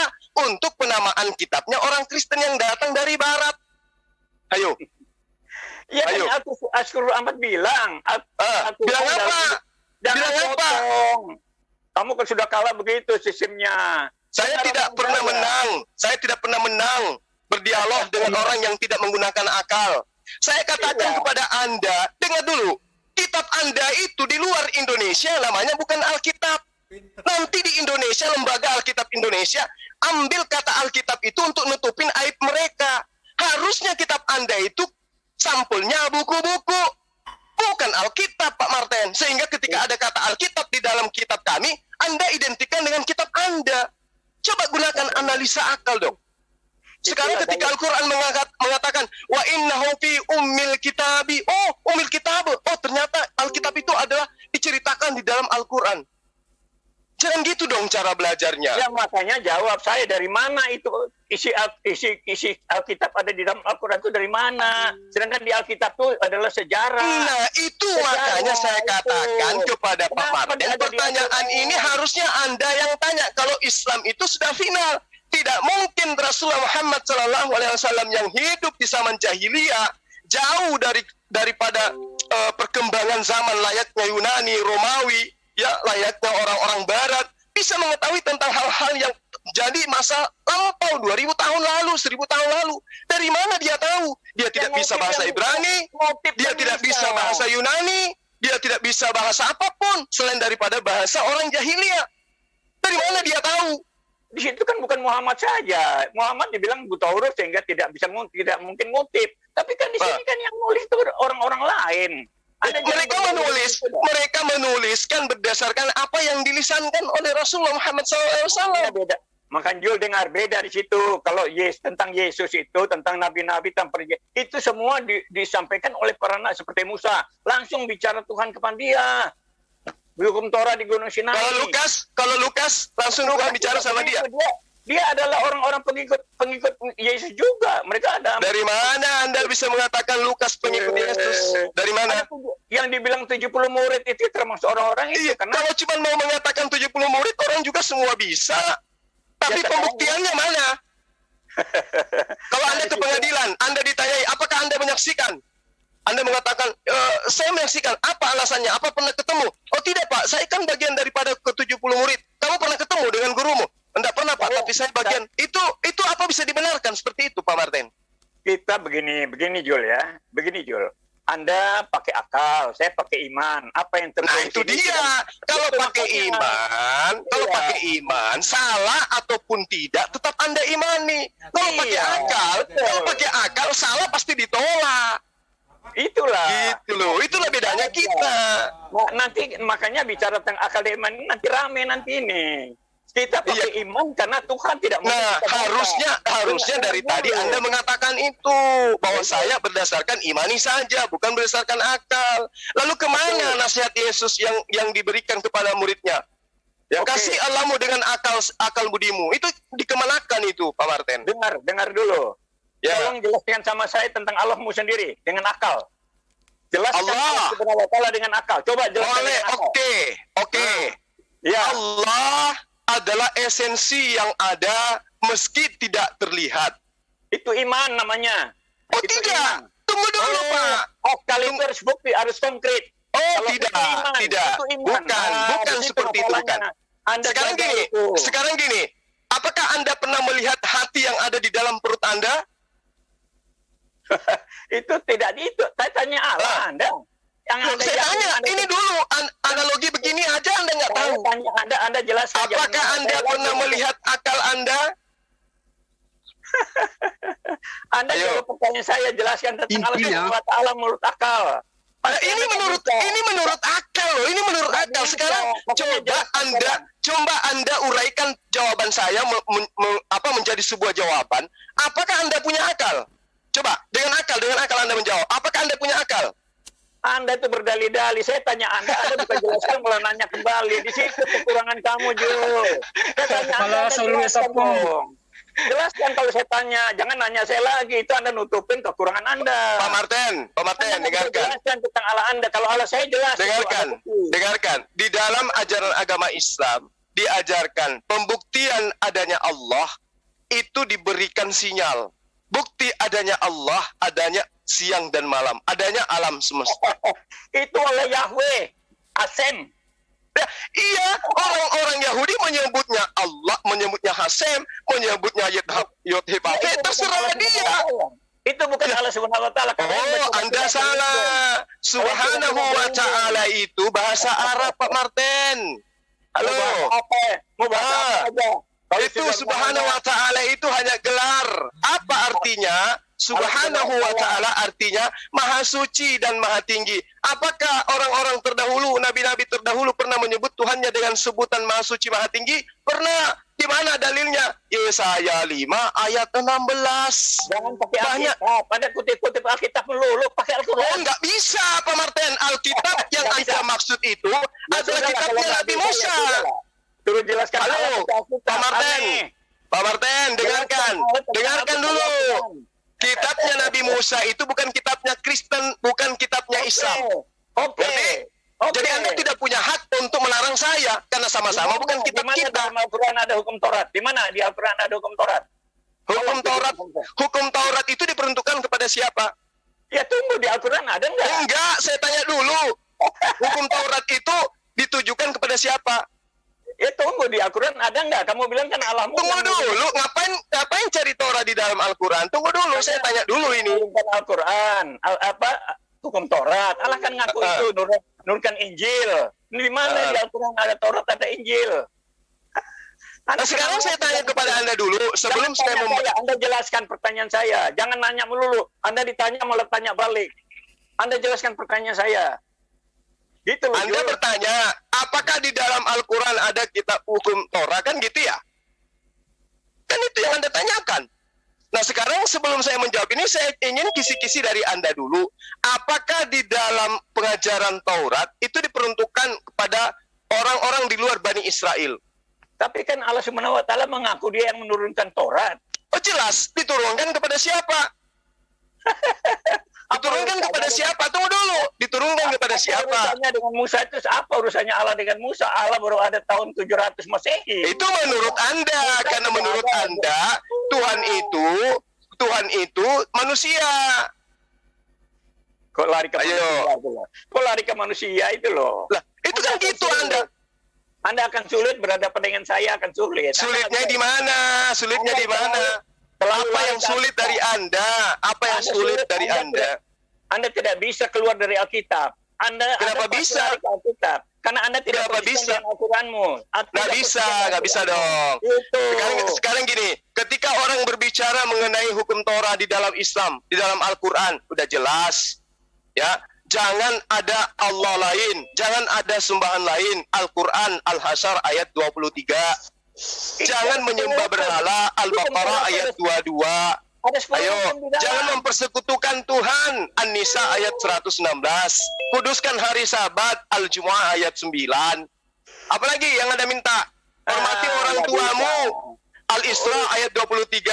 untuk penamaan kitabnya orang Kristen yang datang dari Barat. Ayo. Iya, Al-Quran 4 bilang. Bilang apa? Bilang apa? Kamu kan sudah kalah begitu sistemnya. Saya tidak pernah menang berdialog dengan orang yang tidak menggunakan akal. Saya katakan kepada Anda, dengar dulu, kitab Anda itu di luar Indonesia namanya bukan Alkitab. Nanti di Indonesia, lembaga Alkitab Indonesia, ambil kata Alkitab itu untuk nutupin aib mereka. Harusnya kitab Anda itu sampulnya buku-buku, bukan Alkitab, Pak Martin. Sehingga ketika ada kata Alkitab di dalam kitab kami, Anda identikan dengan kitab Anda. Coba gunakan analisa akal dong. Sekarang ketika Al-Quran mengatakan wa innahu fi ummil kitabi, ummil kitab, ternyata Alkitab itu adalah diceritakan di dalam Al-Quran. Jangan gitu dong cara belajarnya. Ya makanya jawab saya, dari mana itu isi Alkitab ada di dalam Al-Quran itu dari mana? Sedangkan di Alkitab itu adalah sejarah. Nah itu makanya saya katakan kepada Pak Martin, pertanyaan ini harusnya Anda yang tanya. Kalau Islam itu sudah final, tidak mungkin Rasulullah Muhammad SAW yang hidup di zaman jahiliyah jauh daripada perkembangan zaman layaknya Yunani, Romawi, ya layaknya orang-orang Barat, bisa mengetahui tentang hal-hal yang jadi masa lampau 2000 tahun lalu, 1000 tahun lalu. Dari mana dia tahu? Dia tidak bisa bahasa Ibrani, dia tidak bisa bahasa Yunani, dia tidak bisa bahasa apapun selain daripada bahasa orang jahiliyah. Dari mana dia tahu? Di situ kan bukan Muhammad saja. Muhammad dibilang buta huruf sehingga tidak mungkin ngutip. Tapi kan di sini kan yang nulis itu orang-orang lain. Mereka menuliskan berdasarkan apa yang dilisankan oleh Rasulullah Muhammad SAW. Beda. Maka Jul dengar beda di situ. Kalau tentang Yesus itu, tentang nabi-nabi, itu semua disampaikan oleh para nabi seperti Musa. Langsung bicara Tuhan kepada dia. Hukum Torah di Gunung Sinai. Kalau Lukas langsung Tuhan bicara sama dia. Dia adalah orang-orang pengikut Yesus juga. Mereka ada. Dari mana Anda bisa mengatakan Lukas pengikut Yesus? Dari mana? Yang dibilang 70 murid itu termasuk orang-orang itu. Iya, kalau cuma mau mengatakan 70 murid, orang juga semua bisa. Tapi pembuktiannya mana? Kalau Anda ke pengadilan, Anda ditanyai, apakah Anda menyaksikan? Anda mengatakan, saya menyaksikan. Apa alasannya? Apa pernah ketemu? Oh tidak Pak, saya kan bagian daripada ke-70 murid. Kamu pernah ketemu dengan gurumu? Enggak pernah Pak, tapi saya bagian. Itu apa bisa dibenarkan seperti itu Pak Martin? Kita begini Jul ya. Begini Jul. Anda pakai akal, saya pakai iman. Apa yang terjadi? Nah itu dia. Kalau pakai iman, salah ataupun tidak, tetap Anda imani. Kalau pakai akal, salah pasti ditolak. Itulah bedanya kita. Nanti makanya bicara tentang akal dan iman nanti rame nanti ini. Kita pakai iman karena Tuhan tidak mau. Nah, harusnya dari tadi Anda mengatakan itu bahwa saya berdasarkan imani saja, bukan berdasarkan akal. Lalu kemana nasihat Yesus yang diberikan kepada muridnya? Ya, kasih Allahmu dengan akal budimu. Itu dikemanakan itu, Pak Martin? Dengar dulu. Ya. Tolong jelaskan sama saya tentang Allahmu sendiri dengan akal. Jelaskan Allah Subhanahu wa Ta'ala dengan akal. Coba jelaskan. Oke. Ya. Allah adalah esensi yang ada meski tidak terlihat. Itu iman namanya. Oh itu tidak. Iman. Tunggu dulu Pak. Akal itu harus bukti, harus konkret. Oh tidak. Bukan seperti itu bukan. Sekarang gini. Apakah Anda pernah melihat hati yang ada di dalam perut Anda? Itu tidak itu. Saya tanya Allah Anda. Saya tanya, ini dulu analogi begini aja Anda nggak tahu. Anda jelaskan. Apakah Anda pernah melihat akal Anda? Anda jawab pertanyaan saya, jelaskan tentang Allah Subhanahu wa Ta'ala menurut akal. Ini menurut akal loh, ini menurut akal. Sekarang coba Anda uraikan jawaban saya menjadi sebuah jawaban. Apakah Anda punya akal? Coba dengan akal Anda menjawab. Apakah Anda punya akal? Anda itu berdalih-dalih. Saya tanya Anda bisa jelaskan kalau nanya kembali. Di situ kekurangan kamu, Jul. Saya tanya Anda jelaskan dong. Jelaskan kalau saya tanya. Jangan nanya saya lagi. Itu Anda nutupin kekurangan Anda. Pak Martin, dengarkan. Jelaskan tentang Allah Anda. Kalau Allah saya jelas. Dengarkan. Di dalam ajaran agama Islam, diajarkan pembuktian adanya Allah itu diberikan sinyal. Bukti adanya Allah, adanya siang dan malam, adanya alam semesta. Itu oleh Yahweh, Hasem. Ya, iya, orang-orang Yahudi menyebutnya Allah, menyebutnya Hasem, menyebutnya Yod-Heh-Vav-Heh, terserah dia. Itu bukan Allah Subhanahu wa Ta'ala. Oh, Anda salah. Subhanahu wa Ta'ala itu bahasa Arab, Pak Martin. Halo. Mau bahasa apa aja? Itu Subhanahu wa Ta'ala itu hanya gelar. Apa artinya? Subhanahu wa Ta'ala artinya maha suci dan maha tinggi. Apakah orang-orang terdahulu, nabi-nabi terdahulu pernah menyebut Tuhannya dengan sebutan maha suci, maha tinggi? Pernah. Di mana dalilnya? Yesaya 5 ayat 16. Jangan pakai Alkitab. Pada kutip-kutip Alkitab melulu pakai Al-Quran. Oh, nggak bisa, Pak Martin. Alkitab yang Anda maksud itu adalah kitabnya Nabi Musa. Turun jelaskan. Halo, Pak Martin, dengarkan dulu. Kitabnya Nabi Musa itu bukan kitabnya Kristen, bukan kitabnya Islam. Oke. Jadi Anda tidak punya hak untuk melarang saya karena sama-sama bukan kitab kita. Di Al-Quran ada hukum Taurat. Di mana di Al-Quran ada hukum Taurat? Hukum Taurat itu diperuntukkan kepada siapa? Ya tunggu, di Al-Quran ada enggak? Enggak, saya tanya dulu. Hukum Taurat itu ditujukan kepada siapa? Ya tunggu, di Al-Quran ada nggak? Kamu bilang kan Allahmu. Tunggu dulu, ngapain cari Torah di dalam Al-Quran? Tunggu dulu, saya tanya dulu ini. Al-Quran, hukum Taurat. Allah kan ngaku itu nurkan Injil. Di mana di Al-Quran ada Taurat, ada Injil? Nah, sekarang saya tanya kepada Anda dulu, sebelum saya Anda jelaskan pertanyaan saya. Jangan nanya melulu. Anda ditanya malah tanya balik. Anda jelaskan pertanyaan saya. Gitu loh. Anda bertanya, apakah di dalam Al-Quran ada kitab hukum Torah? Kan gitu ya? Kan itu yang Anda tanyakan. Nah sekarang sebelum saya menjawab ini, saya ingin kisi-kisi dari Anda dulu. Apakah di dalam pengajaran Taurat itu diperuntukkan kepada orang-orang di luar Bani Israel? Tapi kan Allah Subhanahu wa Ta'ala mengaku dia yang menurunkan Taurat. Oh jelas, diturunkan kepada siapa? Diturunkan kepada siapa? Tunggu dulu, diturunkan kepada siapa? Urusannya dengan Musa itu apa urusannya Allah dengan Musa? Allah baru ada tahun 700 Masehi. Itu menurut Anda, karena menurut Anda Tuhan itu manusia. Kok lari ke manusia? Kok lari ke manusia itu loh? Lah, itu kan gitu Anda. Anda akan sulit berhadapan dengan saya, akan sulit. Sulitnya di mana? Sulitnya di mana? Apa yang sulit dari Anda? Apa yang sulit dari Anda? Anda tidak bisa keluar dari Alkitab. Kenapa bisa? Alkitab. Karena Anda tidak bisa dengan Al-Quranmu. Nggak bisa dong. Sekarang gini, ketika orang berbicara mengenai hukum Torah di dalam Islam, di dalam Al-Quran, udah jelas, ya. Jangan ada Allah lain, jangan ada sembahan lain. Al-Quran, Al-Hasyr ayat 23. Jangan menyembah berhala, Al-Baqarah ayat 22. Ayo, jangan mempersekutukan Tuhan, An-Nisa ayat 116. Kuduskan hari Sabat, Al-Jumu'ah ayat 9. Apalagi yang Anda minta? Hormati orang tuamu, Al-Isra ayat 23.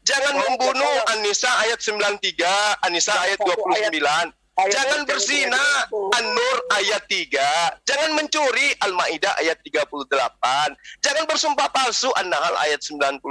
Jangan membunuh, An-Nisa ayat 93, An-Nisa ayat 29. Jangan berzina, An-Nur ayat 3. Jangan mencuri, Al-Maidah ayat 38. Jangan bersumpah palsu, An-Nahl ayat 91.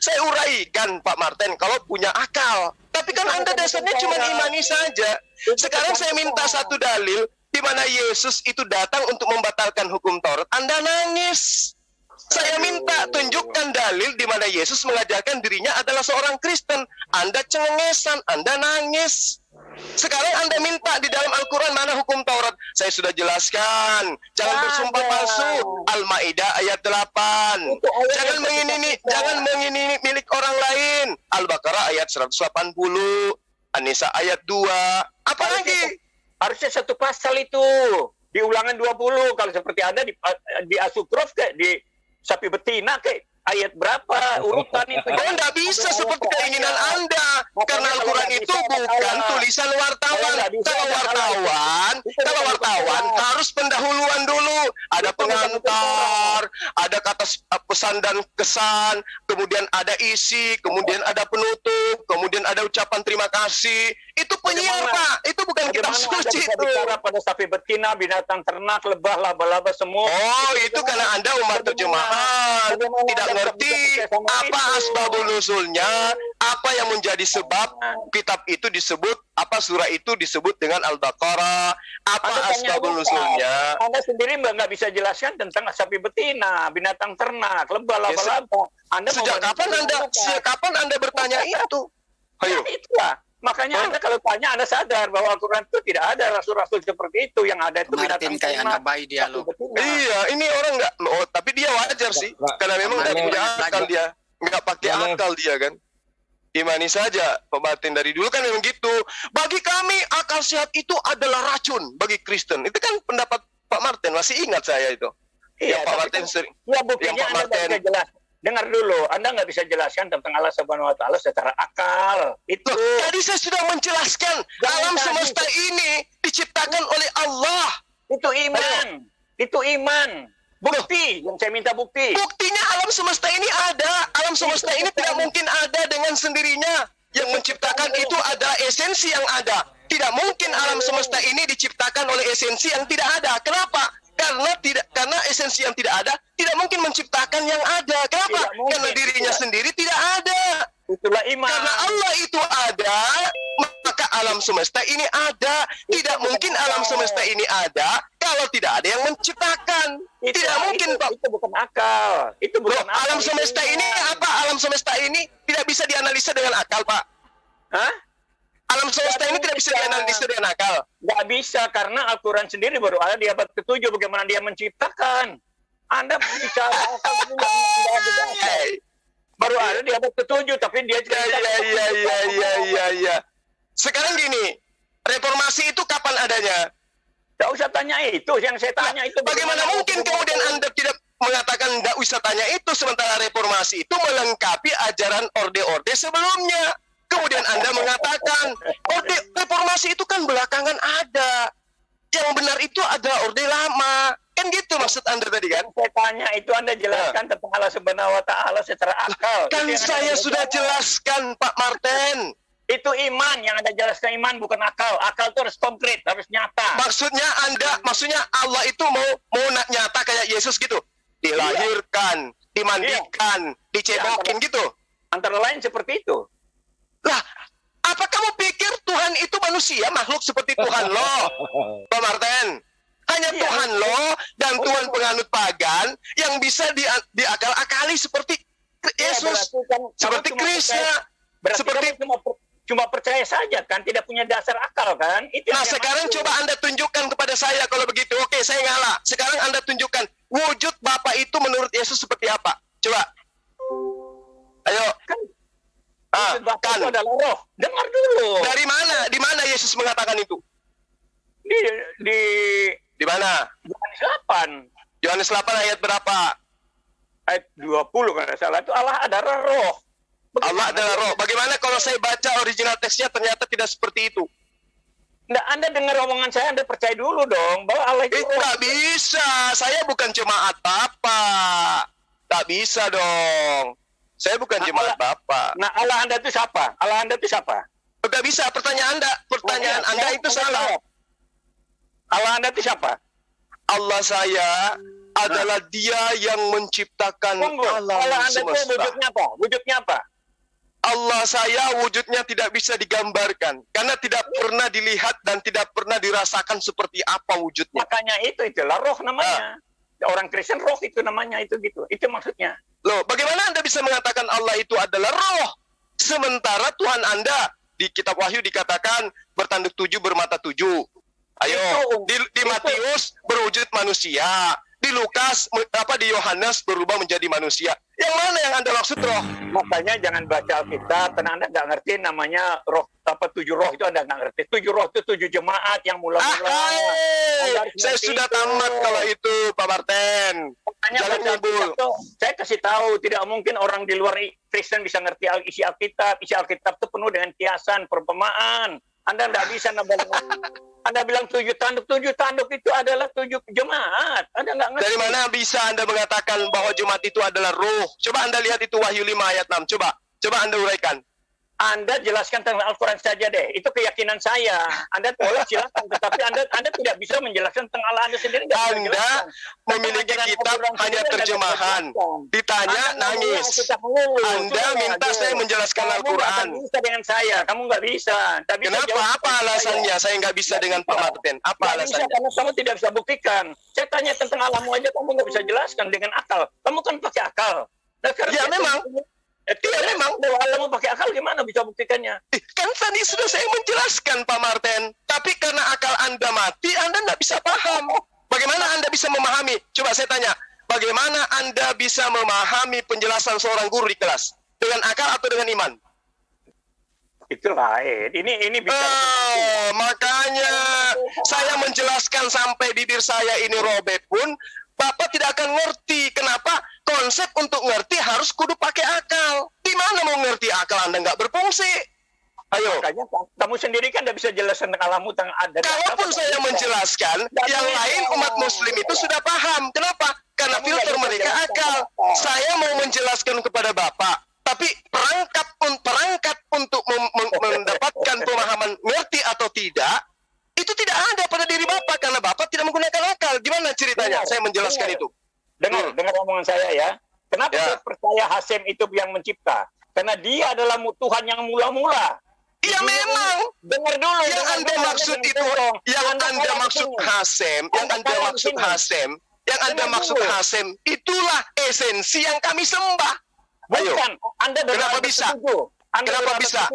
Saya uraikan Pak Martin kalau punya akal. Tapi kan Anda dasarnya cuma imani saja. Sekarang saya minta satu dalil di mana Yesus itu datang untuk membatalkan hukum Taurat. Anda nangis. Saya minta tunjukkan dalil di mana Yesus mengajarkan dirinya adalah seorang Kristen. Anda cengengesan, Anda nangis. Sekarang Anda minta di dalam Al-Quran mana hukum Taurat. Saya sudah jelaskan. Jangan bersumpah palsu. Al-Maidah ayat 8. Jangan mengini milik orang lain. Al-Baqarah ayat 180. An-Nisa ayat 2. Apalagi? Harusnya satu pasal itu. Di Ulangan 20. Kalau seperti Anda di Asukruf di sapi betina ayat berapa urutan itu? Anda bisa seperti keinginan Anda, karena Al-Quran itu bukan tulisan wartawan. Kalau wartawan harus pendahuluan dulu, ada pengantar, ada kata pesan dan kesan, kemudian ada isi, kemudian ada penutup, kemudian ada ucapan terima kasih. Itu penyiar Pak, itu bukan kitab suci itu. Bicara pada sapi betina, binatang ternak, lebah, laba-laba semua. Oh, itu karena Anda umat terjemahan, tidak ngerti apa asbabul nuzulnya, apa yang menjadi sebab kitab itu disebut, apa surah itu disebut dengan Al-Baqarah, apa asbabul nuzulnya. Anda sendiri nggak bisa jelaskan tentang sapi betina, binatang ternak, lebah, laba-laba. Sejak kapan Anda bertanya itu? Ayo. Itulah. Makanya Anda kalau tanya, Anda sadar bahwa Al-Quran itu tidak ada rasul-rasul seperti itu. Yang ada itu binatang kayak Anda bayi dialog. Iya, ini orang nggak, tapi dia wajar sih. Karena memang nggak punya akal dia. Nggak pakai akal dia kan. Imani saja, Pak Martin dari dulu kan memang gitu. Bagi kami, akal sehat itu adalah racun bagi Kristen. Itu kan pendapat Pak Martin, masih ingat saya itu. Iya, Pak Martin sering. Ya, buktinya Anda bisa jelas. Dengar dulu, Anda nggak bisa jelaskan tentang Allah Subhanahu wa Ta'ala secara akal. Itu. Tadi saya sudah menjelaskan, alam semesta ini diciptakan oleh Allah. Itu iman. Itu iman. Bukti, yang saya minta bukti. Buktinya alam semesta ini ada. Alam semesta ini tidak mungkin ada dengan sendirinya. Yang menciptakan itu adalah esensi yang ada. Tidak mungkin alam semesta ini diciptakan oleh esensi yang tidak ada. Kenapa? Karena esensi yang tidak ada tidak mungkin menciptakan yang ada. Kenapa? Karena dirinya sendiri tidak ada. Itulah iman. Karena Allah itu ada, maka alam semesta ini ada. Tidak mungkin alam semesta ini ada kalau tidak ada yang menciptakan? Tidak mungkin, Pak. Itu bukan akal. Itu bukan akal. Alam semesta ini apa? Alam semesta ini tidak bisa dianalisa dengan akal, Pak. Hah? Alam semesta ini tidak bisa dianalisa dengan akal. Nggak bisa, karena Al-Quran sendiri baru ada di abad ke-7 bagaimana dia menciptakan. Anda bicara akal itu nggak ada dasar. Baru ada di abad ke-7, tapi dia Iya. Sekarang gini, reformasi itu kapan adanya? Nggak usah tanya itu, yang saya tanya itu. Bagaimana mungkin kemudian Anda tidak mengatakan nggak usah tanya itu, sementara reformasi itu melengkapi ajaran orde-orde sebelumnya. Kemudian Anda mengatakan, reformasi itu kan belakangan ada. Yang benar itu adalah orde lama. Kan gitu maksud Anda tadi kan? Saya tanya itu Anda jelaskan tentang Allah Subhanahu wa Ta'ala secara akal. Kan saya sudah jelaskan, Pak Martin. Itu iman, yang Anda jelaskan iman bukan akal. Akal itu harus konkret, harus nyata. Maksudnya Allah itu mau nyata kayak Yesus gitu. Dilahirkan, dimandikan, dicebokin gitu. Antara lain seperti itu. Lah, apa kamu pikir Tuhan itu manusia, makhluk seperti Tuhan lo, Pak Martin? Hanya Tuhan lo dan Tuhan penganut pagan yang bisa diakal-akali seperti Yesus, seperti Krishna, seperti cuma percaya saja kan, tidak punya dasar akal kan. Nah sekarang coba Anda tunjukkan kepada saya kalau begitu. Oke, saya ngalah. Sekarang Anda tunjukkan wujud Bapa itu menurut Yesus seperti apa. Coba. Ayo. Kan itu adalah roh. Dengar dulu. Dari mana? Di mana Yesus mengatakan itu? Di mana? Yohanes 8 ayat berapa? Ayat 20 kalau tidak salah. Itu Allah adalah roh. Allah adalah roh. Bagaimana kalau saya baca original teksnya ternyata tidak seperti itu? Nah, Anda dengar omongan saya, Anda percaya dulu dong bahwa Allah itu roh. Nggak bisa. Saya bukan jemaat Bapak. Tak bisa dong. Saya bukan jemaat Bapak. Nah, Allah Anda itu siapa? Allah Anda itu siapa? Nggak bisa. Pertanyaan Anda itu salah. Allah Anda itu siapa? Allah saya adalah Dia yang menciptakan alam semesta. Wujudnya apa? Wujudnya apa? Allah saya wujudnya tidak bisa digambarkan karena tidak pernah dilihat dan tidak pernah dirasakan seperti apa wujudnya. Makanya itulah roh namanya. Orang Kristen roh itu namanya itu gitu. Itu maksudnya. Loh, bagaimana Anda bisa mengatakan Allah itu adalah roh? Sementara Tuhan Anda di kitab Wahyu dikatakan bertanduk 7 bermata 7. Ayo, di Matius berwujud manusia. Di Lukas, di Yohanes berubah menjadi manusia. Yang mana yang Anda maksud roh? Makanya jangan baca Alkitab, karena Anda nggak ngerti namanya roh, 7 roh itu Anda nggak ngerti. 7 roh itu 7 jemaat yang mula-mula. Saya sudah tamat kalau itu, Pak Martin. Jangan ngibul. Saya kasih tahu, tidak mungkin orang di luar Kristen bisa ngerti isi Alkitab. Isi Alkitab itu penuh dengan kiasan, perumpamaan. Anda nggak bisa nambah. Anda bilang 7 tanduk itu adalah 7 jemaat. Anda nggak ngerti. Dari mana bisa Anda mengatakan bahwa jemaat itu adalah ruh? Coba Anda lihat itu Wahyu 5 ayat 6. Coba Anda uraikan. Anda jelaskan tentang Al-Quran saja deh. Itu keyakinan saya. Anda boleh silakan, tetapi Anda tidak bisa menjelaskan tentang Allah Anda sendiri. Anda memiliki kitab hanya terjemahan. Ditanya nangis. Anda minta saya menjelaskan Al-Quran. Kamu bisa dengan saya. Kamu nggak bisa. Kenapa? Apa alasannya? Saya nggak bisa dengan Pak Martin. Apa alasannya? Karena kamu tidak bisa buktikan. Saya tanya tentang alammu aja, kamu nggak bisa jelaskan dengan akal. Kamu kan pakai akal. Ya memang. Iya memang, kalau mau pakai akal gimana bisa buktikannya? Kan tadi sudah saya menjelaskan Pak Martin. Tapi karena akal Anda mati, Anda nggak bisa paham. Bagaimana Anda bisa memahami? Coba saya tanya, bagaimana Anda bisa memahami penjelasan seorang guru di kelas? Dengan akal atau dengan iman? Itu lain. Ini bisa. Makanya saya menjelaskan sampai bibir saya ini robek pun, Bapak tidak akan ngerti. Kenapa? Konsep untuk ngerti harus kudu pakai akal. Di mana mau ngerti akal Anda nggak berfungsi? Ayo. Makanya kamu sendiri kan tidak bisa jelaskan tentang alammu tentang ada. Kalaupun saya menjelaskan, yang lain umat Muslim itu sudah paham. Kenapa? Karena filter mereka akal. Saya mau menjelaskan kepada Bapak, tapi perangkat untuk mendapatkan pemahaman ngerti atau tidak, itu tidak ada pada diri Bapak karena Bapak tidak menggunakan akal. Gimana ceritanya? Saya menjelaskan itu. Dengar omongan saya ya. Kenapa saya percaya Hasyim itu yang mencipta? Karena dia adalah Tuhan yang mula-mula. Iya memang. Dengar dulu. Yang Anda maksud itu, yang Anda maksud Hasem, yang Anda maksud Hasem, yang Anda maksud Hasem, itulah esensi yang kami sembah. Ayo. Bukan. Anda Kenapa bisa? Kenapa bisa?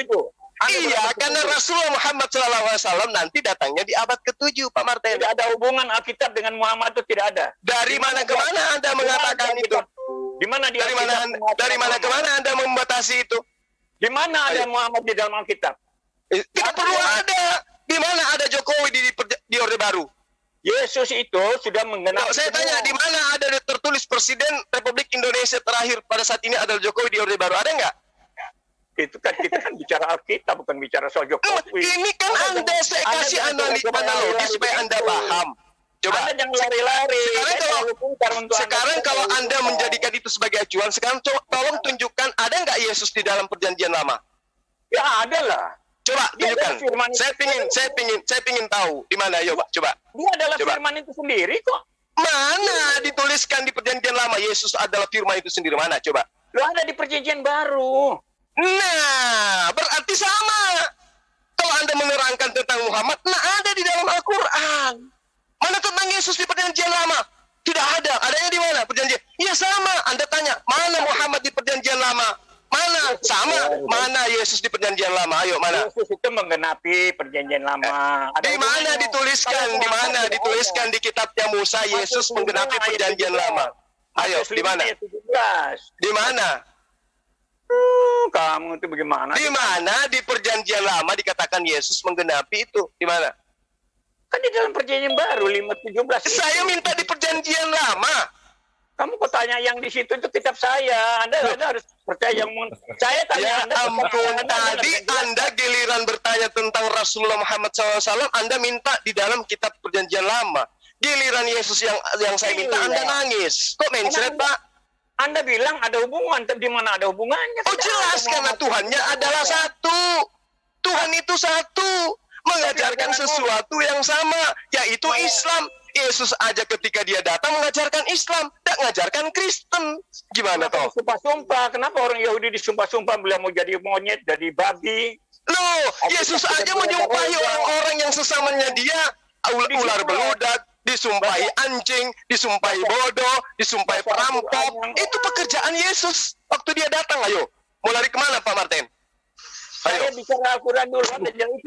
Iya, karena Rasulullah Muhammad SAW nanti datangnya di abad ke-7, Pak Martin. Tidak ada hubungan Alkitab dengan Muhammad itu tidak ada. Dari mana ke mana Anda mengatakan itu? Di mana dari mana ke mana Anda membatasi itu? Di mana ada Muhammad di dalam Alkitab? Tidak perlu ada. Di mana ada Jokowi di Orde Baru? Yesus itu sudah menggenapi. Saya tanya, di mana ada tertulis Presiden Republik Indonesia terakhir pada saat ini adalah Jokowi di Orde Baru? Ada nggak? Itu kan kita kan bicara Alkitab, bukan bicara soal Jokowi. Ini kan saya kasih analogi supaya Anda paham. Coba. Anda jangan lari-lari. Sekarang kalau Anda menjadikan itu sebagai acuan, sekarang tolong tunjukkan ada nggak Yesus di dalam Perjanjian Lama? Ya ada lah. Coba tunjukkan. Saya pingin tahu di mana. Ayo, Pak. Coba. Dia adalah firman itu sendiri kok. Mana dituliskan di Perjanjian Lama Yesus adalah firman itu sendiri? Mana? Coba. Lo ada di Perjanjian Baru. Nah, berarti sama. Kalau Anda menerangkan tentang Muhammad, ada di dalam Al-Quran. Mana tentang Yesus di Perjanjian Lama? Tidak ada. Adanya di mana? Perjanjian. Ya sama. Anda tanya, mana Muhammad di Perjanjian Lama? Mana? Sama. Mana Yesus di Perjanjian Lama? Ayo, mana? Yesus itu menggenapi Perjanjian Lama. Di mana dituliskan? Di mana dituliskan di kitabnya Musa Yesus menggenapi Perjanjian Lama? Ayo, di mana? Di mana? Kamu itu bagaimana? Di mana di Perjanjian Lama dikatakan Yesus menggenapi itu? Di mana? Kan di dalam Perjanjian Baru 5:17. Saya minta di Perjanjian Lama. Kamu kok tanya yang di situ itu kitab saya. Anda harus percaya yang saya tanya. Ya ampun, tadi Anda giliran bertanya tentang Rasulullah Muhammad SAW, Anda minta di dalam kitab Perjanjian Lama. Giliran Yesus yang saya minta, Anda nangis. Kok mencret, Pak? Anda bilang ada hubungan, di mana ada hubungannya? Oh jelas, karena Tuhannya adalah satu. Tuhan itu satu. Mengajarkan sesuatu yang sama, yaitu Islam. Yesus aja ketika dia datang mengajarkan Islam, tidak mengajarkan Kristen. Gimana toh? Sumpah-sumpah, kenapa orang Yahudi disumpah-sumpah beliau mau jadi monyet, jadi babi? Loh, Yesus aja menyumpahi orang-orang yang sesamanya dia, ular beludak, disumpahi anjing, disumpahi bodoh, disumpahi perampok. Itu pekerjaan Yesus waktu dia datang. Ayo, mau lari kemana Pak Martin? Ayo. Saya bicara Al-Quran dulu.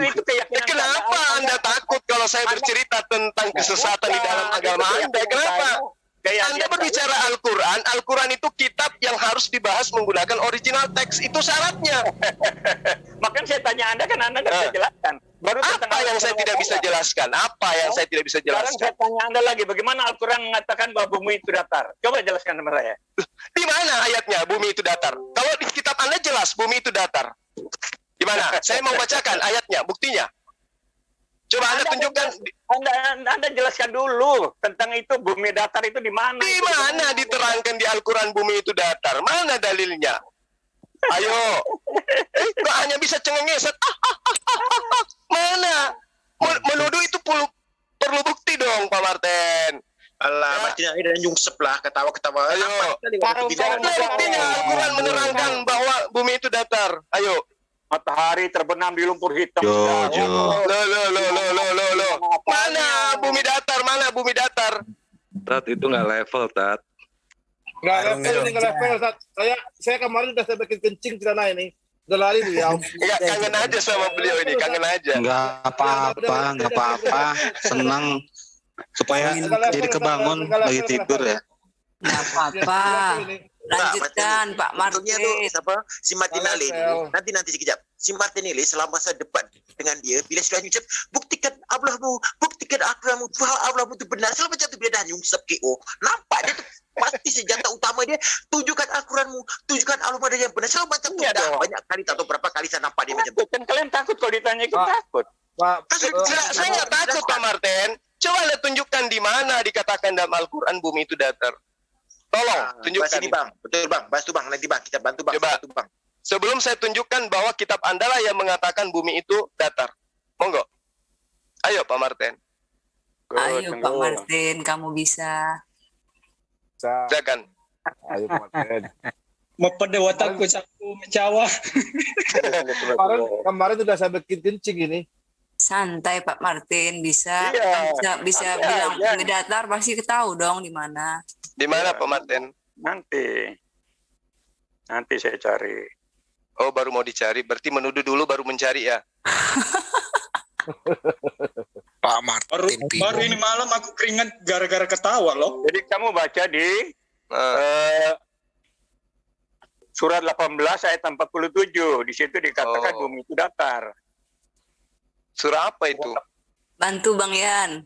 Itu keyakinan. Kenapa Anda takut kalau saya bercerita tentang kesesatan di dalam agama Anda? Kenapa? Anda berbicara Al-Quran. Al-Quran itu kitab yang harus dibahas menggunakan original teks. Itu syaratnya. Makanya saya tanya Anda, kan Anda nggak bisa jelaskan. Baru apa yang saya tidak bisa jelaskan? Apa yang saya tidak bisa jelaskan? Sekarang saya tanya Anda lagi, bagaimana Al-Quran mengatakan bahwa bumi itu datar? Coba jelaskan sama saya. Di mana ayatnya bumi itu datar? Kalau di kitab Anda jelas bumi itu datar. Gimana? Saya mau bacakan ayatnya, buktinya. Coba Anda tunjukkan. Anda jelaskan dulu tentang itu bumi datar itu di mana? Di mana diterangkan di Al-Quran bumi itu datar? Mana dalilnya? Ayo. Kok hanya bisa cengengesan? Mana? Menuduh itu perlu bukti dong, Pak Martin. Alah, Martin dan nyungsep lah, ketawa-ketawa. Ayo. Buktinya Al-Quran menerangkan bahwa bumi itu datar. Ayo. Matahari terbenam di lumpur hitam. Loh. Mana bumi datar? Mana bumi datar? Tat, itu nggak level, Tat. Nggak level, Tat. Saya kemarin udah saya bikin kencing di sana ini. Udah lari beliau. Enggak, kangen aja sama beliau ini, kangen aja. Nggak apa-apa. Senang supaya jadi kebangun lagi tidur ya. Nggak apa-apa. Lanjutkan Pak Martin. Siapa? Si Martin Ali. Nanti sekejap. Si Martin Ali selama saya debat dengan dia, bila sudah nyungsep, buktikan Allahmu, buktikan Allahmu, bahwa Allahmu itu benar. Selama jatuh dia dah nyungsep KO. Nampak dia tu pasti senjata utama dia. Tunjukkan Al-Quranmu, tunjukkan Allahmu ada yang benar. Selama macam tu dah banyak kali atau berapa kali saya nampak dia macam tu. Kan kalian takut kalau ditanya itu takut. Saya nggak takut Pak Martin. Coba lihat tunjukkan di mana dikatakan dalam Al-Quran bumi itu datar. Tolong tunjukkan. Ini bang, betul bang, bantu bang, nanti bang kita bantu bang. Coba. Bantu, bang. Sebelum saya tunjukkan bahwa kitab Anda lah yang mengatakan bumi itu datar. Monggo. Ayo Pak Martin. Ayo Pak Martin, kamu bisa. Silakan. Ayo Pak Martin. Pada watakku caku mencawa. Kemarin sudah saya bikin kencing ini. Santai Pak Martin, bisa Iya. bilang bumi datar pasti tahu dong di mana. Di mana Pak Martin? Nanti saya cari. Oh, baru mau dicari. Berarti menuduh dulu baru mencari ya? Pak Martin. Baru ini malam aku keringat gara-gara ketawa loh. Jadi kamu baca di surat 18 ayat 47. Di situ dikatakan bumi itu datar. Surah apa itu? Bantu Bang Yan.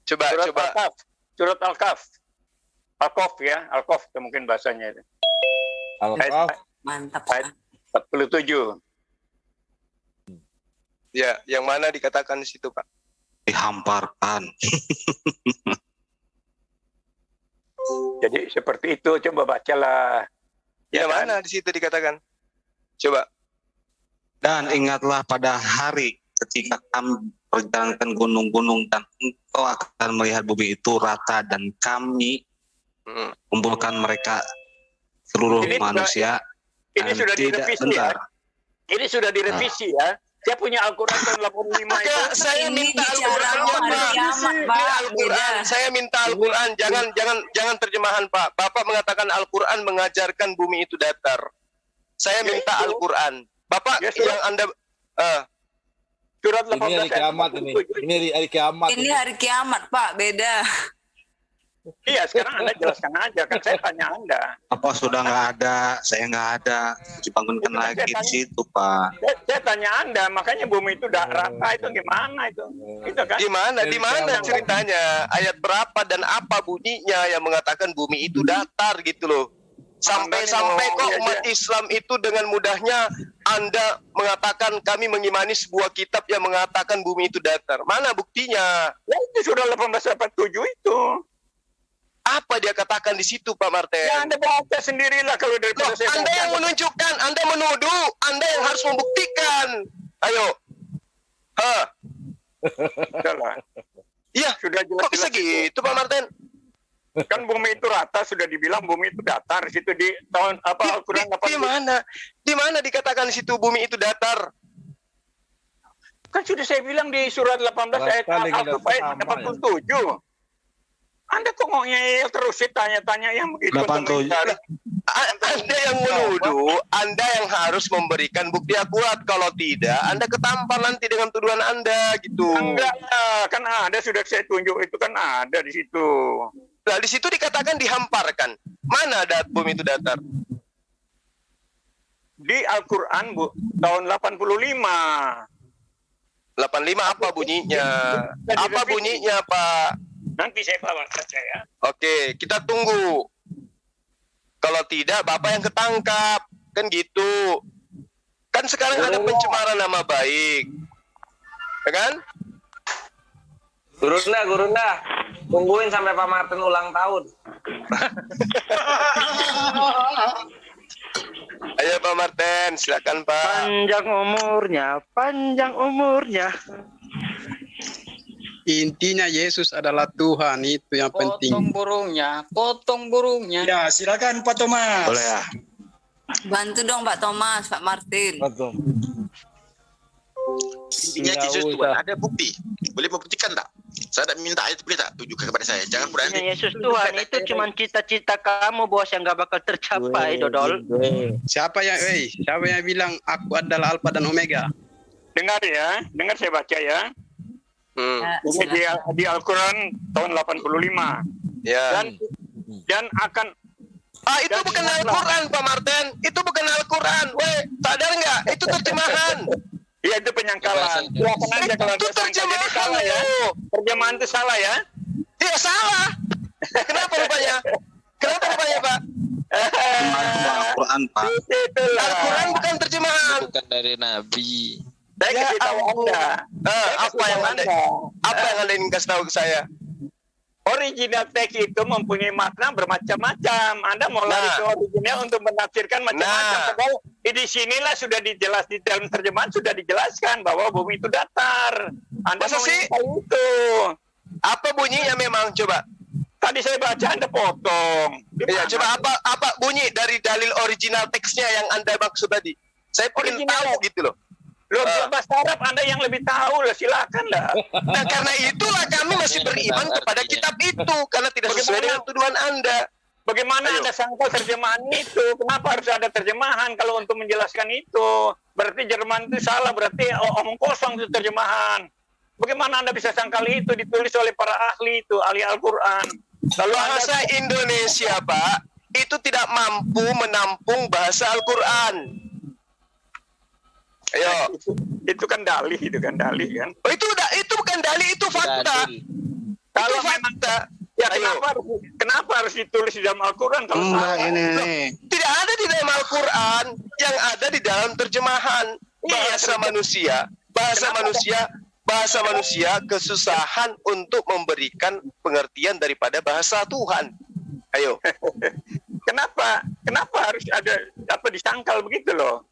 Coba. Al-Kahf. Surat Al-Kahf. Al-Kahf ya, Al-Kahf itu mungkin bahasanya itu. Al-Kahf. Mantap. Ayat 47. Ya, yang mana dikatakan di situ, Pak? Dihamparkan. Jadi seperti itu, coba bacalah. Ya, mana di situ dikatakan? Coba. Dan ingatlah pada hari ketika kami perjalankan gunung-gunung dan engkau akan melihat bumi itu rata dan kami kumpulkan mereka seluruh manusia ini sudah direvisi ya. Ini sudah direvisi ya. Saya punya Al-Quran tahun 85 itu. Saya minta Al-Quran. Saya minta Al-Quran. Jangan terjemahan Pak. Bapak mengatakan Al-Quran mengajarkan bumi itu datar. Saya minta Al-Quran. Bapak yang Anda surat 18 ini hari kiamat ini. Ini hari kiamat. Ini hari kiamat, Pak, beda. Iya, sekarang Anda jelaskan aja kan saya tanya Anda. Apa sudah nggak ada? Saya nggak ada. Dibangunkan lagi di situ, Pak. Saya tanya Anda, makanya bumi itu udah rata itu gimana itu? Itu kan? Di mana ceritanya? Ayat berapa dan apa bunyinya yang mengatakan bumi itu datar gitu loh. Sampai kok umat Islam itu dengan mudahnya Anda mengatakan kami mengimani sebuah kitab yang mengatakan bumi itu datar. Mana buktinya? Ya itu sudah 1887 itu. Apa dia katakan di situ, Pak Martin? Ya Anda baca sendirilah kalau dari Anda yang menunjukkan, Anda menuduh, Anda yang harus membuktikan. Ayo. Iya, sudah jelas. Kok bisa gitu, Pak Martin? Kan bumi itu rata, sudah dibilang bumi itu datar. Di situ di tahun apa Al-Quran Di mana dikatakan di situ bumi itu datar? Kan sudah saya bilang di surat 18 ayat 87. Anda kok mau ngeyel terus sih tanya-tanya yang begitu. Anda yang menuduh, Anda yang harus memberikan bukti akurat. Kalau tidak, Anda ketampar nanti dengan tuduhan Anda gitu. Enggak, kan ada sudah saya tunjuk itu kan ada di situ. Nah, di situ dikatakan dihamparkan. Mana bumi itu datar? Di Al-Quran tahun 85. 85 apa bunyinya? Apa bunyinya, Pak? Nanti saya bawa saja ya. Oke, kita tunggu. Kalau tidak, Bapak yang ketangkap. Kan gitu. Kan sekarang ada pencemaran nama baik. Ya kan? Gurunda. Tungguin sampai Pak Martin ulang tahun. Ayo Pak Martin, silakan Pak. Panjang umurnya. Intinya Yesus adalah Tuhan, itu yang penting. Potong burungnya. Ya, silakan Pak Thomas. Boleh ya. Bantu dong Pak Thomas, Pak Martin. Intinya Yesus Tuhan, ada bukti. Boleh membuktikan tak? Saya tidak minta ayat, boleh tak? Tunjukkan kepada saya. Jangan berani. Yesus Tuhan itu cuma cita-cita kamu, bos, yang gak bakal tercapai, Dodol. Siapa yang bilang aku adalah Alfa dan Omega? Dengar ya, dengar saya baca ya. Ini di Al-Quran tahun 85. Ya. Dan akan itu bukan Al-Quran, Pak Martin. Itu bukan Al-Quran. Sadar nggak? Itu terjemahan. Iya, itu penyangkalan. Silakan aja kalau itu terjemahan salah ya. Terjemahan itu salah ya? Iya, salah. Kenapa rupanya? Pak? Al-Quran, Pak. Al-Quran bukan terjemahan. Bukan dari Nabi. Saya kasih tahu Anda. Apa yang Anda ingin kasih tahu ke saya? Original teks itu mempunyai makna bermacam-macam. Anda mau lari ke original untuk menafsirkan macam-macam. Padahal di sinilah sudah dijelaskan, di dalam terjemahan sudah dijelaskan bahwa bumi itu datar. Anda masa sih? Itu. Apa bunyinya memang? Coba. Tadi saya baca Anda potong. Iya, coba apa bunyi dari dalil original teksnya yang Anda maksud tadi? Saya pengen tahu gitu loh. Loh, bahasa Arab Anda yang lebih tahu lah, silakan lah. Nah, karena itulah kami masih beriman kepada kitab itu karena tidak sesuai dengan tuduhan Anda. Bagaimana Anda sangkal terjemahan itu? Kenapa harus ada terjemahan kalau untuk menjelaskan itu? Berarti Jerman itu salah, berarti omong kosong itu terjemahan. Bagaimana Anda bisa sangkal itu ditulis oleh para ahli itu, ahli Al-Quran? Kalau bahasa Indonesia, Pak, itu tidak mampu menampung bahasa Al-Quran. Ayo. Itu kan dalih, kan. Oh, itu bukan dalih, itu fakta. Kalau memang ya kenapa harus ditulis di dalam Al-Quran kalau ini. Tidak ada di dalam Al-Quran, yang ada di dalam terjemahan bahasa manusia. Bahasa manusia kesusahan untuk memberikan pengertian daripada bahasa Tuhan. Ayo. Kenapa harus ada disangkal begitu loh?